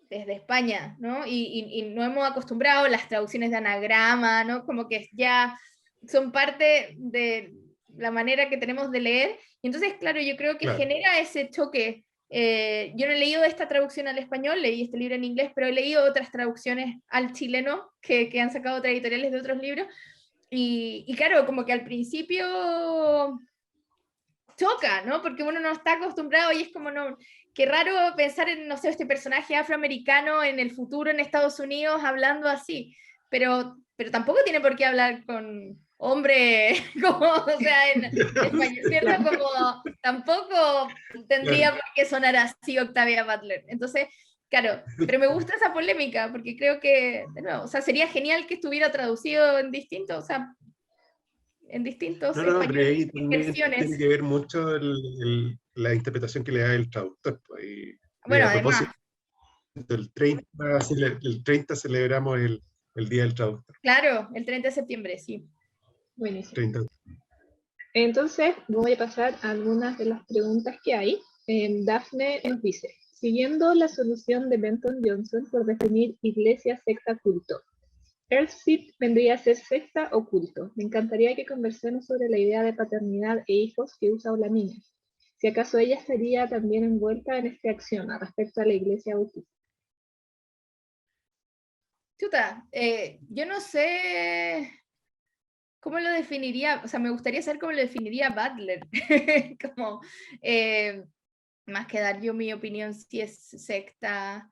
desde España, ¿no? Y no hemos acostumbrado las traducciones de anagrama, ¿no? Como que ya son parte de la manera que tenemos de leer. Y entonces, claro, yo creo que genera ese choque. Yo no he leído esta traducción al español, leí este libro en inglés, pero he leído otras traducciones al chileno que han sacado otras editoriales de otros libros. Y claro, como que al principio choca, ¿no? Porque uno no está acostumbrado y es como, no, qué raro pensar en, no sé, este personaje afroamericano en el futuro en Estados Unidos hablando así, pero tampoco tiene por qué hablar con hombre, como, o sea, en español, ¿cierto? Como tampoco tendría por qué sonar así Octavia Butler. Entonces, claro, pero me gusta esa polémica, porque creo que, de nuevo, o sea, sería genial que estuviera traducido en distinto, o sea, en distintos No, pero españoles, ahí también versiones. tiene que ver mucho la interpretación que le da el traductor. Pues, Bueno, a además, propósito, el 30 celebramos el Día del Traductor. claro, el 30 de septiembre, sí. Buenísimo. 30. Entonces, voy a pasar a algunas de las preguntas que hay. Dafne nos dice, siguiendo la solución de Benton Johnson por definir iglesia, secta, culto, Earthseed vendría a ser secta o culto. Me encantaría que conversemos sobre la idea de paternidad e hijos que usa Olamina. Si acaso ella estaría también envuelta en este axioma respecto a la iglesia bautista. Chuta, yo no sé cómo lo definiría, o sea, me gustaría saber cómo lo definiría Butler, como, más que dar yo mi opinión si es secta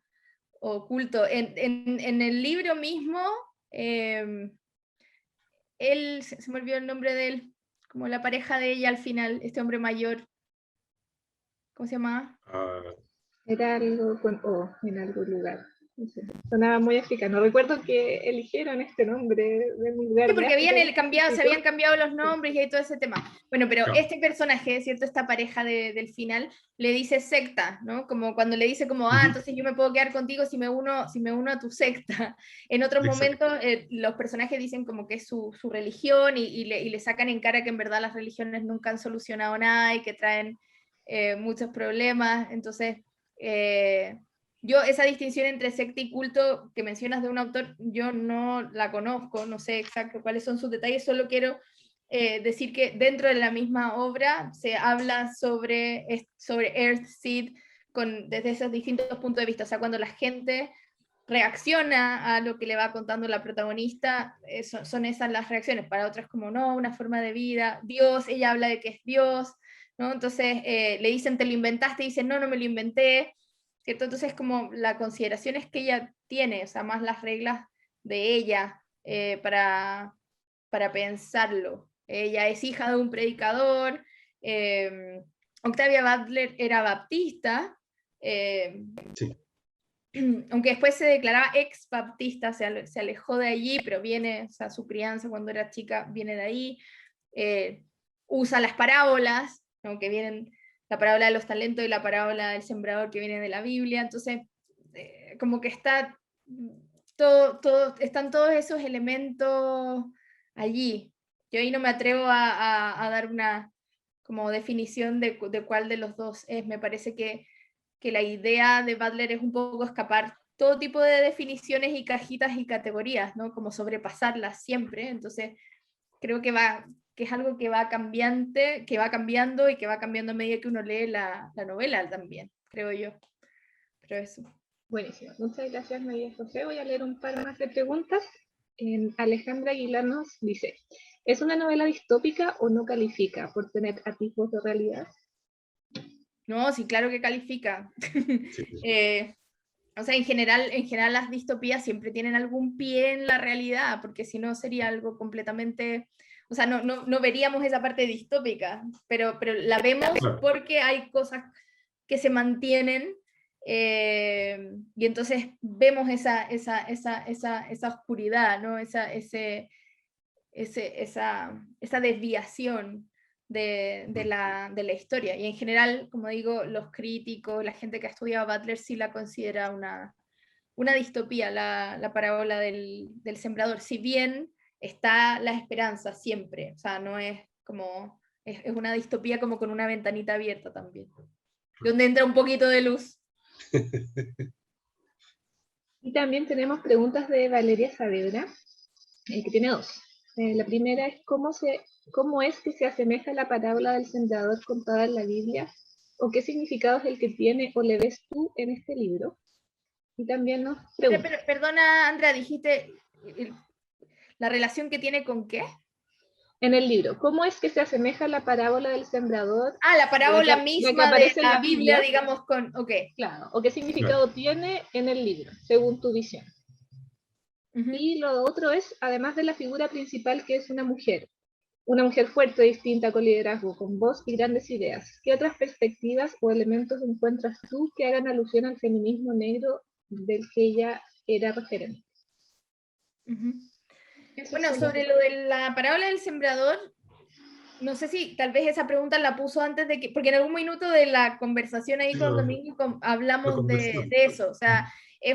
o culto. En el libro mismo, él, se me olvidó el nombre de él, como la pareja de ella al final, este hombre mayor, ¿cómo se llama? Era algo con O en algún lugar. No sé, sonaba muy africano. Recuerdo que eligieron este nombre de un lugar Sí, de porque África. se habían cambiado los nombres y todo ese tema. Bueno, pero Claro. este personaje, ¿cierto? Esta pareja del final, le dice secta, ¿no? Como cuando le dice como, entonces yo me puedo quedar contigo si me uno a tu secta. En otros Exacto. momentos, los personajes dicen como que es su religión y le sacan en cara que en verdad las religiones nunca han solucionado nada y que traen muchos problemas. Entonces, yo esa distinción entre secta y culto que mencionas de un autor, yo no la conozco, no sé exacto cuáles son sus detalles, solo quiero decir que dentro de la misma obra se habla sobre Earthseed desde esos distintos puntos de vista, o sea, cuando la gente reacciona a lo que le va contando la protagonista, son esas las reacciones, para otras como no, una forma de vida, Dios, ella habla de que es Dios, ¿no? Entonces le dicen, te lo inventaste, y dicen, no, no me lo inventé, ¿cierto? Entonces como la consideración es que ella tiene, o sea, más las reglas de ella para pensarlo. Ella es hija de un predicador, Octavia Butler era baptista, Sí. aunque después se declaraba ex baptista, se alejó de allí, pero viene, o sea, su crianza cuando era chica viene de ahí, usa las parábolas, ¿no? Que vienen, la parábola de los talentos y la parábola del sembrador que viene de la Biblia, entonces como que están todos esos elementos allí. Yo ahí no me atrevo a dar una como definición de cuál de los dos es, me parece que la idea de Butler es un poco escapar todo tipo de definiciones y cajitas y categorías, ¿no? Como sobrepasarlas siempre. Entonces, creo que es algo que va cambiando y que va cambiando a medida que uno lee la novela también, creo yo. Pero eso. Buenísimo. Muchas gracias, María José. Voy a leer un par más de preguntas. Alejandra Aguilar nos dice, ¿es una novela distópica o no califica por tener atisbos de realidad? No, sí, claro que califica. Sí. O sea, en general las distopías siempre tienen algún pie en la realidad, porque si no sería algo completamente, o sea, no veríamos esa parte distópica, pero la vemos porque hay cosas que se mantienen y entonces vemos esa oscuridad, ¿no? Esa desviación de la historia. Y en general, como digo, los críticos, la gente que ha estudiado Butler sí la considera una distopía, la parábola del sembrador, si bien está la esperanza siempre, o sea, no es como, es una distopía como con una ventanita abierta también, donde entra un poquito de luz. Y también tenemos preguntas de Valeria Saavedra, que tiene dos. La primera es ¿cómo es que se asemeja la parábola del sembrador contada en la Biblia? ¿O qué significado es el que tiene o le ves tú en este libro? Y también nos pregunta. Perdona, Andrea, dijiste la relación que tiene con qué? En el libro, ¿cómo es que se asemeja la parábola del sembrador? La parábola misma de aparece en la Biblia, digamos, ok. Claro, o qué significado tiene en el libro, según tu visión. Y lo otro es, además de la figura principal que es una mujer fuerte, distinta, con liderazgo, con voz y grandes ideas, ¿qué otras perspectivas o elementos encuentras tú que hagan alusión al feminismo negro del que ella era referente? Bueno, sobre lo de la parábola del sembrador, no sé si tal vez esa pregunta la puso antes de que, porque en algún minuto de la conversación ahí Sí, con Domingo lo hablamos conversamos. de eso, o sea, Sí.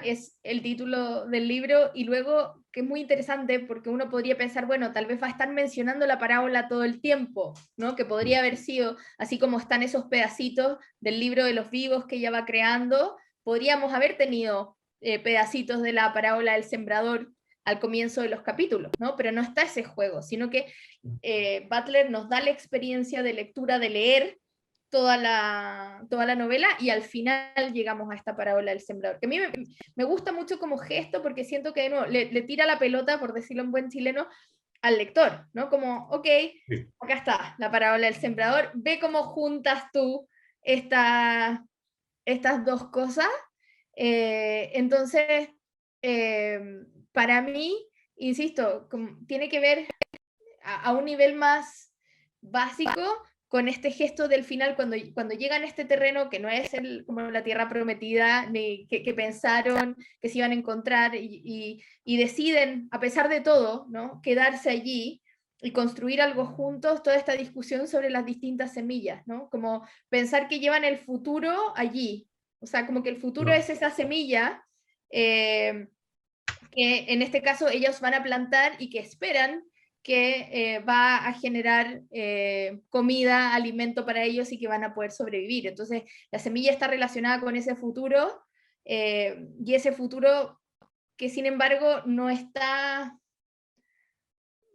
es el título del libro y luego que es muy interesante porque uno podría pensar, bueno, tal vez va a estar mencionando la parábola todo el tiempo, ¿no? Que podría haber sido, así como están esos pedacitos del libro de los vivos que ella va creando, podríamos haber tenido pedacitos de la parábola del sembrador al comienzo de los capítulos, ¿no? Pero no está ese juego, sino que Butler nos da la experiencia de lectura, de leer toda la novela y al final llegamos a esta parábola del sembrador, que a mí me gusta mucho como gesto porque siento que de nuevo, le tira la pelota, por decirlo en buen chileno, al lector, ¿no? Como, ok, Sí. acá está la parábola del sembrador, ve cómo juntas tú estas dos cosas. Entonces, eh, para mí, insisto, tiene que ver a un nivel más básico con este gesto del final, cuando llegan a este terreno que no es como la tierra prometida, ni que pensaron que se iban a encontrar y deciden, a pesar de todo, ¿no? Quedarse allí y construir algo juntos, toda esta discusión sobre las distintas semillas, ¿no? Como pensar que llevan el futuro allí, o sea, como que el futuro No, es esa semilla que en este caso ellos van a plantar y que esperan que va a generar comida, alimento para ellos y que van a poder sobrevivir. Entonces, la semilla está relacionada con ese futuro y ese futuro que sin embargo no está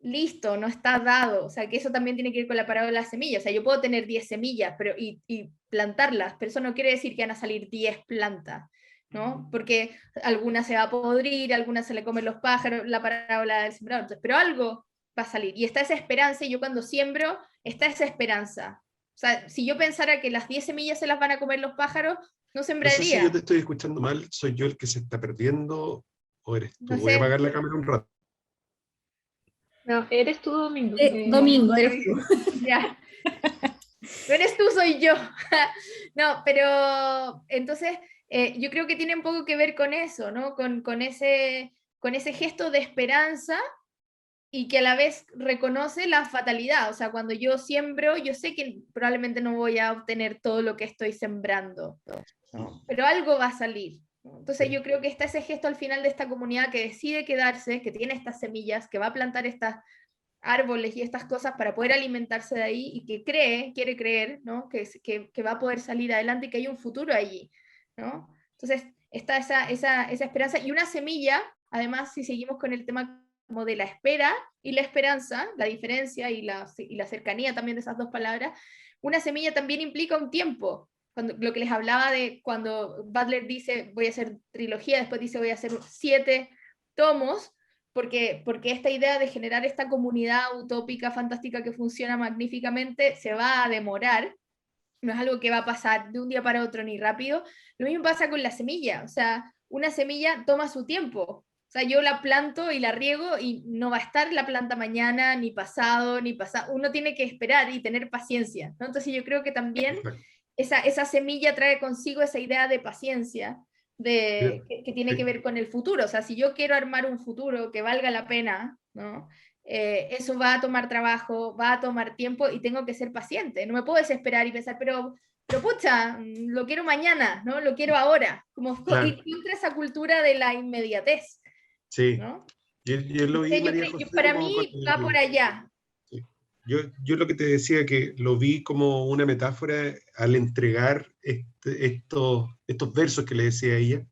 listo, no está dado. O sea, que eso también tiene que ver con la parábola de las semillas. O sea, yo puedo tener 10 semillas y plantarlas, pero eso no quiere decir que van a salir 10 plantas, ¿no? Porque alguna se va a podrir, alguna se le comen los pájaros, la parábola del sembrador. Entonces, pero algo va a salir. Y está esa esperanza, y yo cuando siembro, está esa esperanza. O sea, si yo pensara que las 10 semillas se las van a comer los pájaros, no No sé si yo sembraría. te estoy escuchando mal, soy yo el que se está perdiendo o eres No tú. Voy a sé. apagar la cámara un rato. No, eres tú, Domingo. Domingo, eres tú. Ya. No eres tú, soy yo. No, pero entonces yo creo que tiene un poco que ver con eso, ¿no? Con ese gesto de esperanza y que a la vez reconoce la fatalidad. O sea, cuando yo siembro, yo sé que probablemente no voy a obtener todo lo que estoy sembrando, ¿no? Pero algo va a salir, ¿no? Entonces yo creo que está ese gesto al final de esta comunidad que decide quedarse, que tiene estas semillas, que va a plantar estas árboles y estas cosas para poder alimentarse de ahí y que quiere creer, ¿no? Que va a poder salir adelante y que hay un futuro allí, ¿no? Entonces está esa esperanza y una semilla, además si seguimos con el tema como de la espera y la esperanza, la diferencia y la cercanía también de esas dos palabras, una semilla también implica un tiempo. Cuando, lo que les hablaba de cuando Butler dice voy a hacer trilogía, después dice voy a hacer 7 tomos, porque esta idea de generar esta comunidad utópica, fantástica, que funciona magníficamente, se va a demorar, no es algo que va a pasar de un día para otro ni rápido. Lo mismo pasa con la semilla, o sea, una semilla toma su tiempo. O sea, yo la planto y la riego y no va a estar la planta mañana, ni pasado, ni pasado. Uno tiene que esperar y tener paciencia, ¿no? Entonces yo creo que también Exacto. esa semilla trae consigo esa idea de paciencia, Mira, que tiene que sí, ver con el futuro. O sea, si yo quiero armar un futuro que valga la pena, ¿no? Eso va a tomar trabajo, va a tomar tiempo y tengo que ser paciente. No me puedo desesperar y pensar, pero pucha, lo quiero mañana, ¿no? Lo quiero ahora. Como claro, ir contra esa cultura de la inmediatez, sí. ¿no? Yo lo vi, Entonces, María José, para como con mí va por allá. sí. Yo lo que te decía, que lo vi como una metáfora al entregar estos versos que le decía ella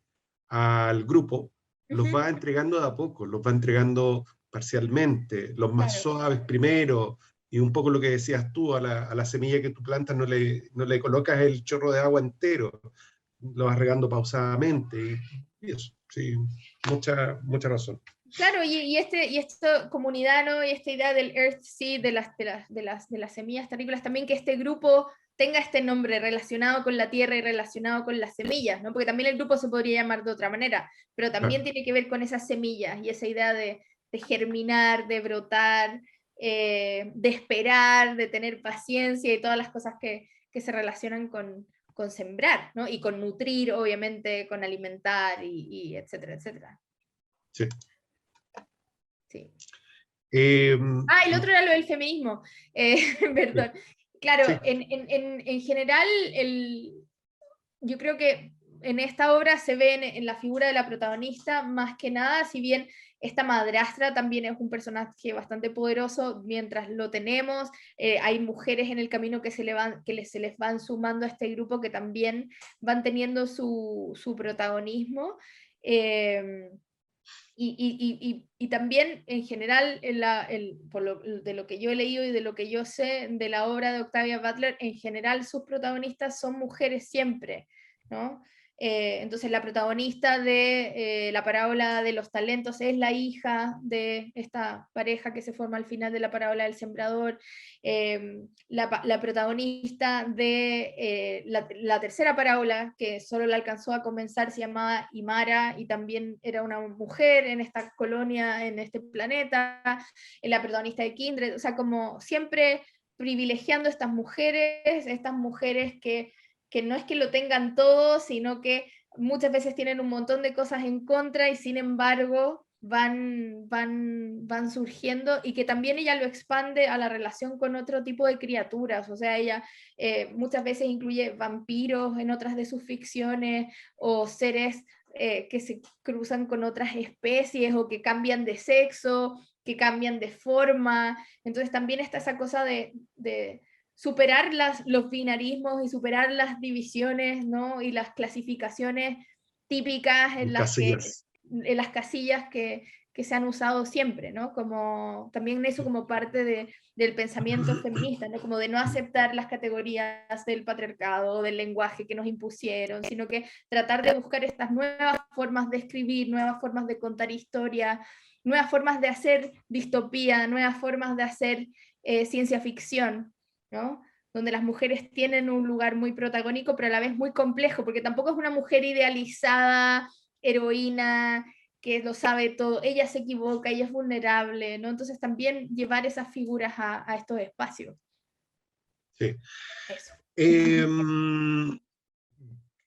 al grupo, los Ujú, va entregando de a poco, los va entregando parcialmente, los más claro. suaves primero, y un poco lo que decías tú, a la semilla que tú plantas no le colocas el chorro de agua entero, lo vas regando pausadamente, y eso, sí, mucha razón. Claro, y esto comunidad, ¿no? Y esta idea del Earth Seed, de las semillas terrícolas, también que este grupo tenga este nombre relacionado con la tierra y relacionado con las semillas, ¿no? Porque también el grupo se podría llamar de otra manera, pero también Claro. tiene que ver con esas semillas y esa idea de germinar, de brotar, de esperar, de tener paciencia y todas las cosas que se relacionan con sembrar, ¿no? Y con nutrir, obviamente, con alimentar y etcétera, etcétera. Sí. Sí. El otro era lo del feminismo. Perdón. Claro, sí. en general, yo creo que en esta obra se ve en la figura de la protagonista más que nada, si bien esta madrastra también es un personaje bastante poderoso, mientras lo tenemos, hay mujeres en el camino que se les van sumando a este grupo que también van teniendo su protagonismo. Y también en general, de lo que yo he leído y de lo que yo sé de la obra de Octavia Butler, en general sus protagonistas son mujeres siempre, ¿no? Entonces la protagonista de la parábola de los talentos es la hija de esta pareja que se forma al final de la parábola del sembrador. La protagonista de la tercera parábola, que solo la alcanzó a comenzar, se llamaba Imara, y también era una mujer en esta colonia, en este planeta. La protagonista de Kindred, o sea, como siempre privilegiando estas mujeres que no es que lo tengan todo, sino que muchas veces tienen un montón de cosas en contra y sin embargo van surgiendo, y que también ella lo expande a la relación con otro tipo de criaturas. O sea, ella muchas veces incluye vampiros en otras de sus ficciones, o seres que se cruzan con otras especies, o que cambian de sexo, que cambian de forma. Entonces también está esa cosa de superar los binarismos y superar las divisiones, ¿no? Y las clasificaciones típicas en las casillas que se han usado siempre, ¿no? Como, también eso como parte del pensamiento feminista, ¿no? Como de no aceptar las categorías del patriarcado, del lenguaje que nos impusieron, sino que tratar de buscar estas nuevas formas de escribir, nuevas formas de contar historia, nuevas formas de hacer distopía, nuevas formas de hacer ciencia ficción, ¿no? Donde las mujeres tienen un lugar muy protagónico, pero a la vez muy complejo, porque tampoco es una mujer idealizada, heroína, que lo sabe todo. Ella se equivoca, ella es vulnerable, ¿no? Entonces también llevar esas figuras a estos espacios. Sí. Eso.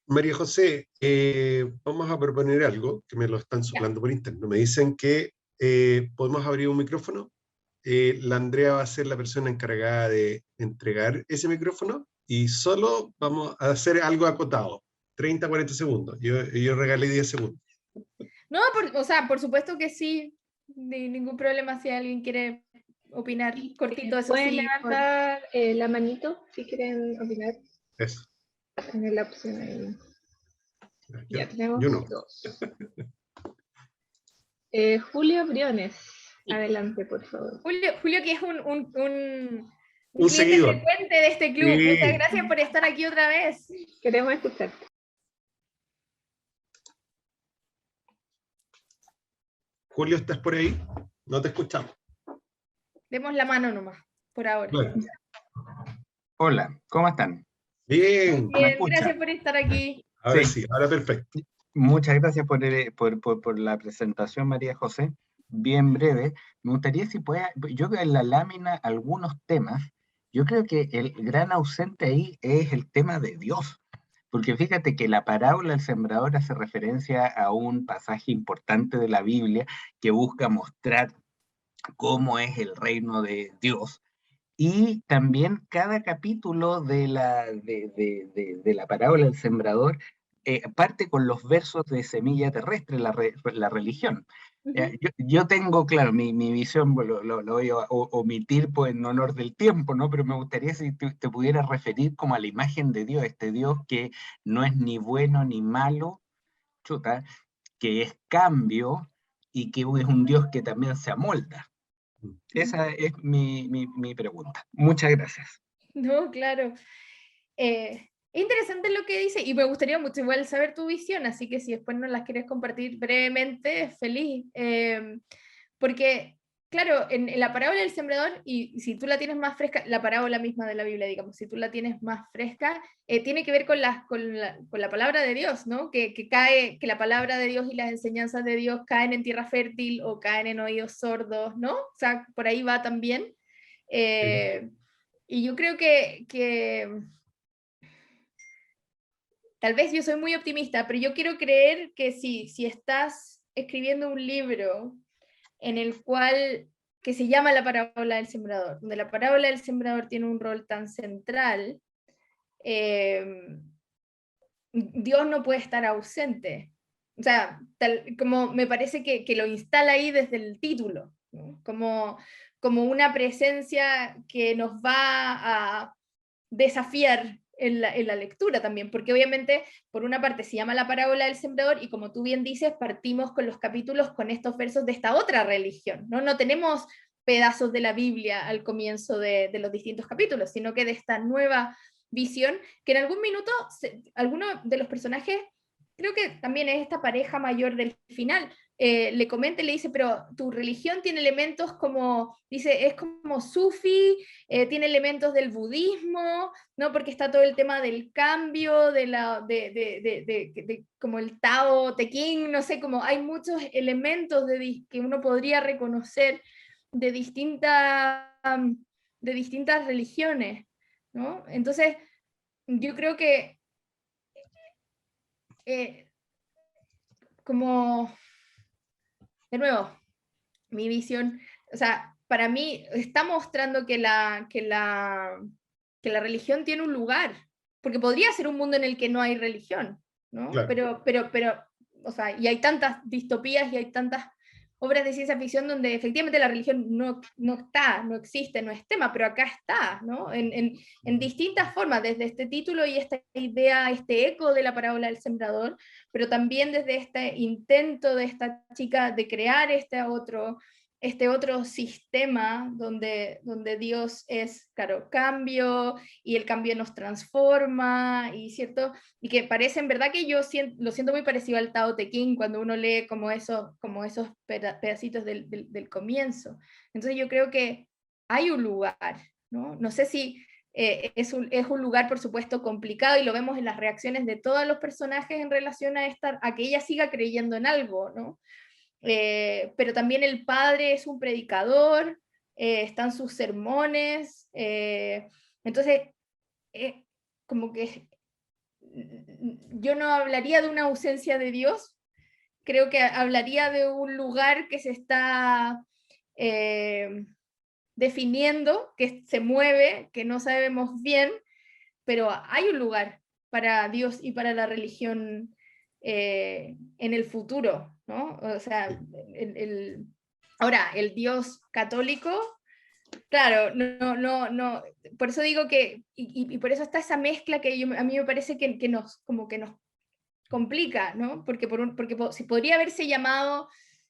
María José, vamos a proponer algo que me lo están soplando por interno. Me dicen que podemos abrir un micrófono. La Andrea va a ser la persona encargada de entregar ese micrófono y solo vamos a hacer algo acotado, 30, 40 segundos. Yo regalé 10 segundos. No, o sea, por supuesto que sí, ningún problema si alguien quiere opinar cortito, eso pueden sí. levantar la manito si quieren opinar. Eso. Tener la opción ahí. Ya tenemos yo no. dos. Julio Briones, adelante, por favor. Julio, que es un Un cliente seguidor. frecuente de este club. Sí. Muchas gracias por estar aquí otra vez. Queremos escucharte. Julio, ¿estás por ahí? No te escuchamos. Demos la mano nomás, por ahora. Bueno. Hola, ¿cómo están? Bien. Bien, gracias por estar aquí. Ahora sí, ahora perfecto. Muchas gracias por la presentación, María José. Bien breve. Me gustaría si pueda, yo veo en la lámina algunos temas. Yo creo que el gran ausente ahí es el tema de Dios. Porque fíjate que la parábola del sembrador hace referencia a un pasaje importante de la Biblia que busca mostrar cómo es el reino de Dios. Y también cada capítulo de la parábola del sembrador parte con los versos de Semilla Terrestre, la religión. Yo tengo, claro, mi visión, lo voy a omitir pues, en honor del tiempo, ¿no? Pero me gustaría si te pudieras referir como a la imagen de Dios, este Dios que no es ni bueno ni malo, chuta, que es cambio y que es un Dios que también se amolda. Esa es mi pregunta. Muchas gracias. No, claro. Es interesante lo que dice, y me gustaría mucho igual saber tu visión, así que si después nos las quieres compartir brevemente, feliz. Porque, claro, en la parábola del sembrador, y si tú la tienes más fresca, la parábola misma de la Biblia, digamos, si tú la tienes más fresca, tiene que ver con la palabra de Dios, ¿no? Que la palabra de Dios y las enseñanzas de Dios caen en tierra fértil o caen en oídos sordos, ¿no? O sea, por ahí va también. Y yo creo que tal vez yo soy muy optimista, pero yo quiero creer que si estás escribiendo un libro en el cual que se llama la parábola del sembrador, donde la parábola del sembrador tiene un rol tan central, Dios no puede estar ausente. O sea, como me parece que lo instala ahí desde el título, ¿no? Como una presencia que nos va a desafiar en la lectura también, porque obviamente por una parte se llama la parábola del sembrador y como tú bien dices, partimos con los capítulos con estos versos de esta otra religión, ¿no? No tenemos pedazos de la Biblia al comienzo de los distintos capítulos, sino que de esta nueva visión, que en algún minuto alguno de los personajes, creo que también es esta pareja mayor del final, le comenta y le dice, pero tu religión tiene elementos como, dice, es como sufi, tiene elementos del budismo, ¿no? Porque está todo el tema del cambio, como el Tao Te Ching, no sé, como hay muchos elementos que uno podría reconocer de distintas religiones, ¿no? Entonces, yo creo que como, de nuevo, mi visión, o sea, para mí está mostrando que la religión tiene un lugar, porque podría ser un mundo en el que no hay religión, ¿no? Claro. Pero, o sea, y hay tantas distopías y hay tantas obras de ciencia ficción donde efectivamente la religión no está, no existe, no es tema, pero acá está, ¿no? En distintas formas, desde este título y esta idea, este eco de la parábola del sembrador, pero también desde este intento de esta chica de crear este otro sistema donde Dios es, claro, cambio, y el cambio nos transforma, y cierto, y que parece en verdad que yo lo siento muy parecido al Tao Te Ching cuando uno lee como esos pedacitos del comienzo. Entonces yo creo que hay un lugar, ¿no? No sé si es un lugar, por supuesto, complicado, y lo vemos en las reacciones de todos los personajes en relación a que ella siga creyendo en algo, ¿no? Pero también el padre es un predicador, están sus sermones, entonces, como que yo no hablaría de una ausencia de Dios, creo que hablaría de un lugar que se está definiendo, que se mueve, que no sabemos bien, pero hay un lugar para Dios y para la religión en el futuro, ¿no? O sea, ahora, el Dios católico, claro, no, por eso digo que, y por eso está esa mezcla que a mí me parece que nos complica, ¿no? Porque si podría haberse llamado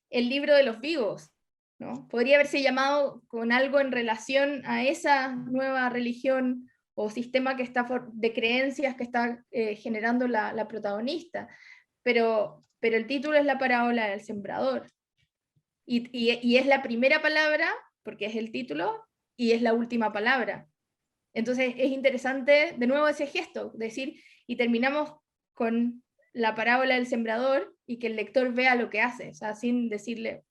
el libro de los vivos, ¿no? Podría haberse llamado con algo en relación a esa nueva religión o sistema que está de creencias que está generando la protagonista, pero el título es la parábola del sembrador, y es la primera palabra, porque es el título, y es la última palabra. Entonces es interesante, de nuevo, ese gesto, decir, y terminamos con la parábola del sembrador, y que el lector vea lo que hace, o sea, sin decirle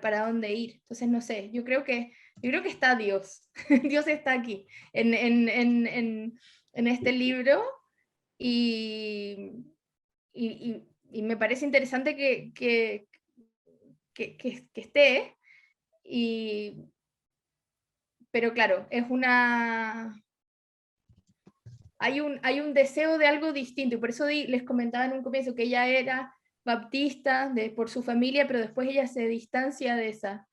para dónde ir. Entonces, no sé, yo creo que está Dios. Dios está aquí, en este libro, y, y me parece interesante que esté, pero claro, hay un deseo de algo distinto, y por eso les comentaba en un comienzo que ella era baptista por su familia, pero después ella se distancia de esa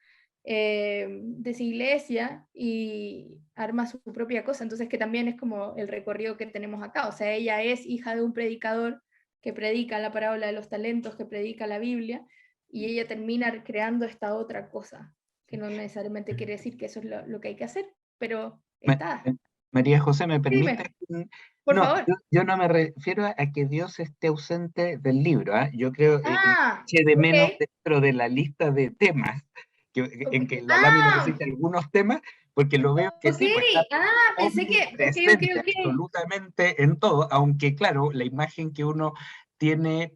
iglesia y arma su propia cosa. Entonces, que también es como el recorrido que tenemos acá, o sea, ella es hija de un predicador que predica la parábola de los talentos, que predica la Biblia, y ella termina creando esta otra cosa, que no necesariamente quiere decir que eso es lo que hay que hacer, pero está. María José, ¿me Dime, permite? por No, favor. yo no me refiero a que Dios esté ausente del libro, ¿ah? Yo creo que eché de Ok, menos dentro de la lista de temas, ok. en que la lámina recita algunos temas, porque lo veo que Ok, sí, pues está pensé que, omnipresente ok. absolutamente en todo, aunque claro, la imagen que uno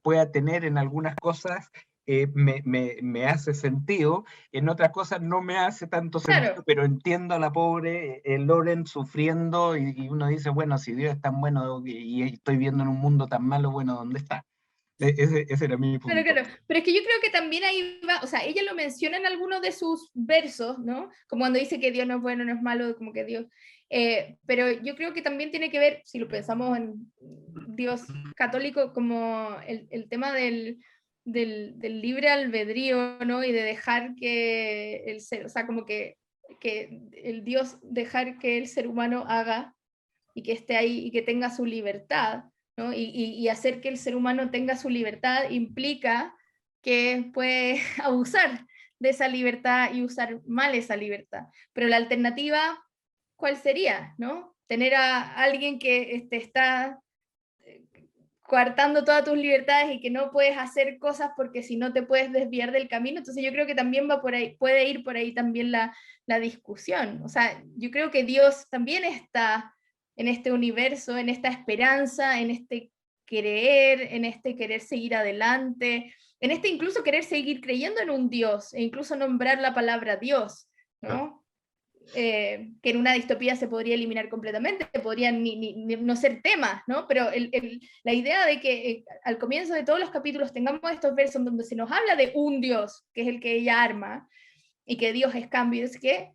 pueda tener en algunas cosas me hace sentido, en otras cosas no me hace tanto sentido, Claro, pero entiendo a la pobre Loren sufriendo, y uno dice, bueno, si Dios es tan bueno y estoy viendo en un mundo tan malo, bueno, ¿dónde está? Ese era mi punto. Claro. Pero es que yo creo que también ahí va, o sea, ella lo menciona en algunos de sus versos, ¿no? Como cuando dice que Dios no es bueno, no es malo, como que Dios... pero yo creo que también tiene que ver, si lo pensamos en Dios católico, como el tema del libre albedrío, ¿no? Y de dejar que el ser, o sea, como que el Dios dejar que el ser humano haga y que esté ahí y que tenga su libertad, ¿no? Y hacer que el ser humano tenga su libertad implica que puede abusar de esa libertad y usar mal esa libertad. Pero la alternativa, ¿cuál sería? ¿No? Tener a alguien que está coartando todas tus libertades y que no puedes hacer cosas porque si no te puedes desviar del camino. Entonces yo creo que también va por ahí, puede ir por ahí también la discusión. O sea, yo creo que Dios también está en este universo, en esta esperanza, en este querer seguir adelante, en este incluso querer seguir creyendo en un Dios, e incluso nombrar la palabra Dios, ¿no? Que en una distopía se podría eliminar completamente, podrían ni no ser temas, ¿no? Pero la idea de que al comienzo de todos los capítulos tengamos estos versos donde se nos habla de un Dios, que es el que ella arma, y que Dios es cambio, es que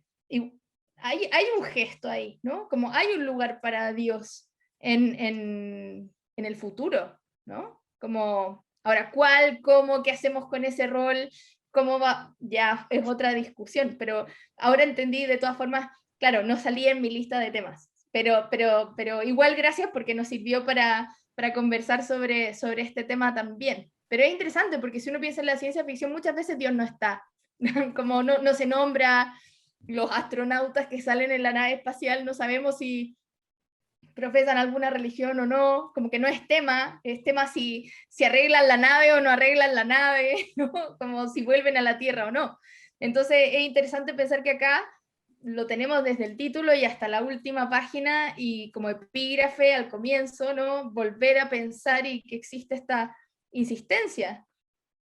hay un gesto ahí, ¿no? Como hay un lugar para Dios en el futuro, ¿no? Como, ahora, ¿cuál, cómo, qué hacemos con ese rol? ¿Cómo va? Ya es otra discusión, pero ahora entendí de todas formas, claro, no salía en mi lista de temas, pero igual gracias porque nos sirvió para conversar sobre este tema también. Pero es interesante porque si uno piensa en la ciencia ficción, muchas veces Dios no está, como no se nombra, los astronautas que salen en la nave espacial no sabemos si profesan alguna religión o no, como que no es tema si arreglan la nave o no arreglan la nave, ¿no? Como si vuelven a la Tierra o no. Entonces es interesante pensar que acá lo tenemos desde el título y hasta la última página y como epígrafe al comienzo, ¿no? Volver a pensar y que existe esta insistencia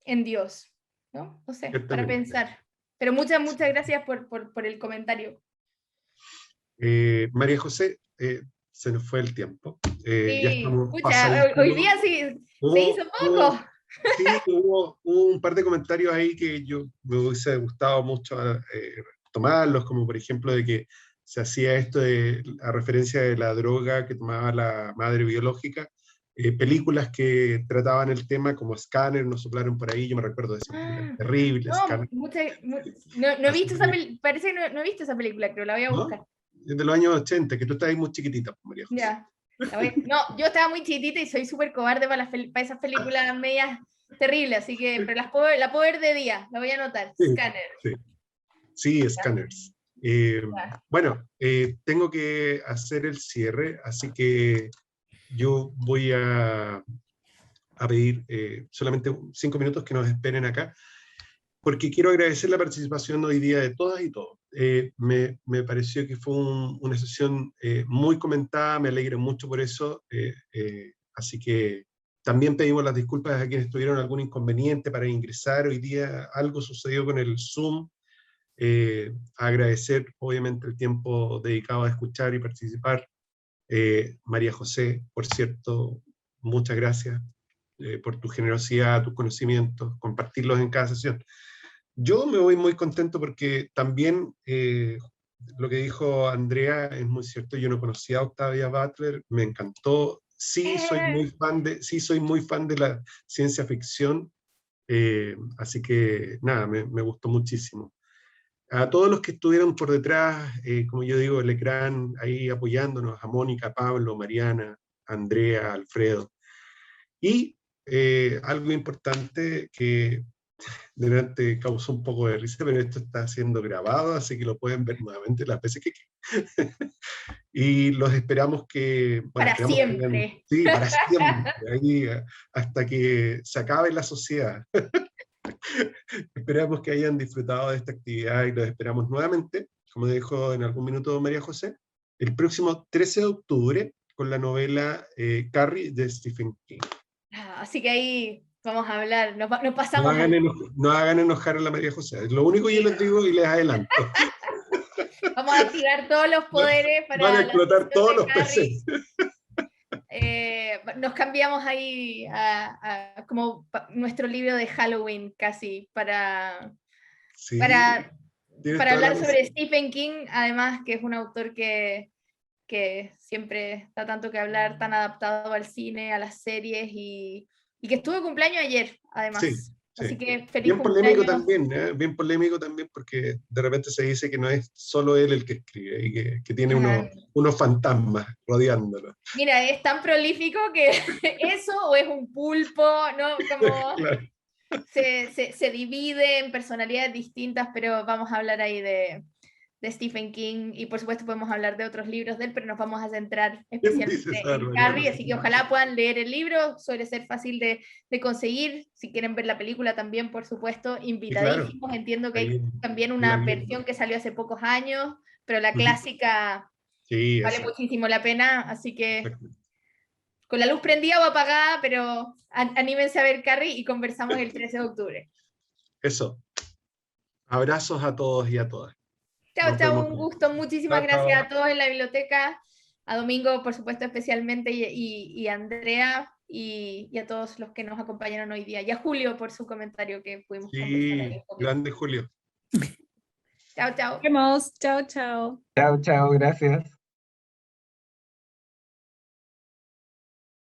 en Dios, ¿no? No sé, para pensar. Pero muchas gracias por el comentario. María José, se nos fue el tiempo. Sí, Ya estamos hoy día sí se hizo poco. Sí, hubo un par de comentarios ahí que yo me hubiese gustado mucho tomarlos, como por ejemplo de que se hacía esto a referencia de la droga que tomaba la madre biológica, películas que trataban el tema como Scanner, nos soplaron por ahí, yo me recuerdo de esa película terrible, no, Scanner. No he visto esa película, parece que no he visto esa película, pero la voy a buscar. ¿No? De los años 80, que tú estabas ahí muy chiquitita, María José. Ya. No, yo estaba muy chiquitita y soy súper cobarde para esas películas medias terribles, así que pero la puedo ver de día, la voy a anotar. Sí, Scanner. Sí, Scanners. Bueno, tengo que hacer el cierre, así que yo voy a pedir solamente 5 minutos que nos esperen acá, porque quiero agradecer la participación hoy día de todas y todos. Me pareció que fue una sesión muy comentada, me alegro mucho por eso, así que también pedimos las disculpas a quienes tuvieron algún inconveniente para ingresar. Hoy día algo sucedió con el Zoom. Agradecer obviamente el tiempo dedicado a escuchar y participar. María José, por cierto, muchas gracias por tu generosidad, tus conocimientos, compartirlos en cada sesión. Yo me voy muy contento porque también lo que dijo Andrea es muy cierto. Yo no conocía a Octavia Butler, me encantó. Sí soy muy fan de la ciencia ficción, así que nada, me gustó muchísimo. A todos los que estuvieron por detrás, como yo digo, el ecrán, ahí apoyándonos, a Mónica, Pablo, Mariana, Andrea, Alfredo. Y algo importante que delante causó un poco de risa, pero esto está siendo grabado, así que lo pueden ver nuevamente las veces que quieran. Y los esperamos que... Bueno, para esperamos siempre. Sí, para siempre, ahí, hasta que se acabe la sociedad. Esperamos que hayan disfrutado de esta actividad y los esperamos nuevamente, como dijo en algún minuto María José, el próximo 13 de octubre con la novela Carrie de Stephen King. Así que ahí vamos a hablar, nos pasamos. No hagan enojar a la María José, es lo único que yo les digo y les adelanto. Vamos a activar todos los poderes para van a explotar todos los PCs. nos cambiamos ahí como nuestro libro de Halloween casi Sí, para tienes para toda la hablar razón. sobre Stephen King, además que es un autor que siempre da tanto que hablar, tan adaptado al cine, a las series, y que estuvo de cumpleaños ayer, Sí, además. Así sí. que feliz Bien polémico cumpleaños. también, ¿eh? Bien polémico también porque de repente se dice que no es solo él el que escribe y que tiene Ajá. unos fantasmas rodeándolo. Mira, es tan prolífico que eso o es un pulpo, ¿no? Como Claro. se divide en personalidades distintas, pero vamos a hablar ahí de Stephen King, y por supuesto podemos hablar de otros libros de él, pero nos vamos a centrar ¿Quién dice especialmente esa en barbaridad? No Carrie, sé. así que ojalá puedan leer el libro, suele ser fácil de conseguir, si quieren ver la película también, por supuesto, Y claro, invitadísimos, entiendo que ahí hay también en la una misma. versión que salió hace pocos años, pero la Ujú. clásica Sí, vale esa. muchísimo la pena, así que Exacto. con la luz prendida o apagada, pero anímense a ver Carrie y conversamos el 13 de octubre. Eso. Abrazos a todos y a todas. Chao, Nos chao, vemos un pronto. gusto. Muchísimas Chao, gracias chao. a todos en la biblioteca, a Domingo, por supuesto, especialmente, y a Andrea, y a todos los que nos acompañaron hoy día, y a Julio por su comentario que pudimos conversar ahí Sí, un poquito. grande Julio. Chao, chao. Nos vemos. Chao, chao. Chao, chao, gracias.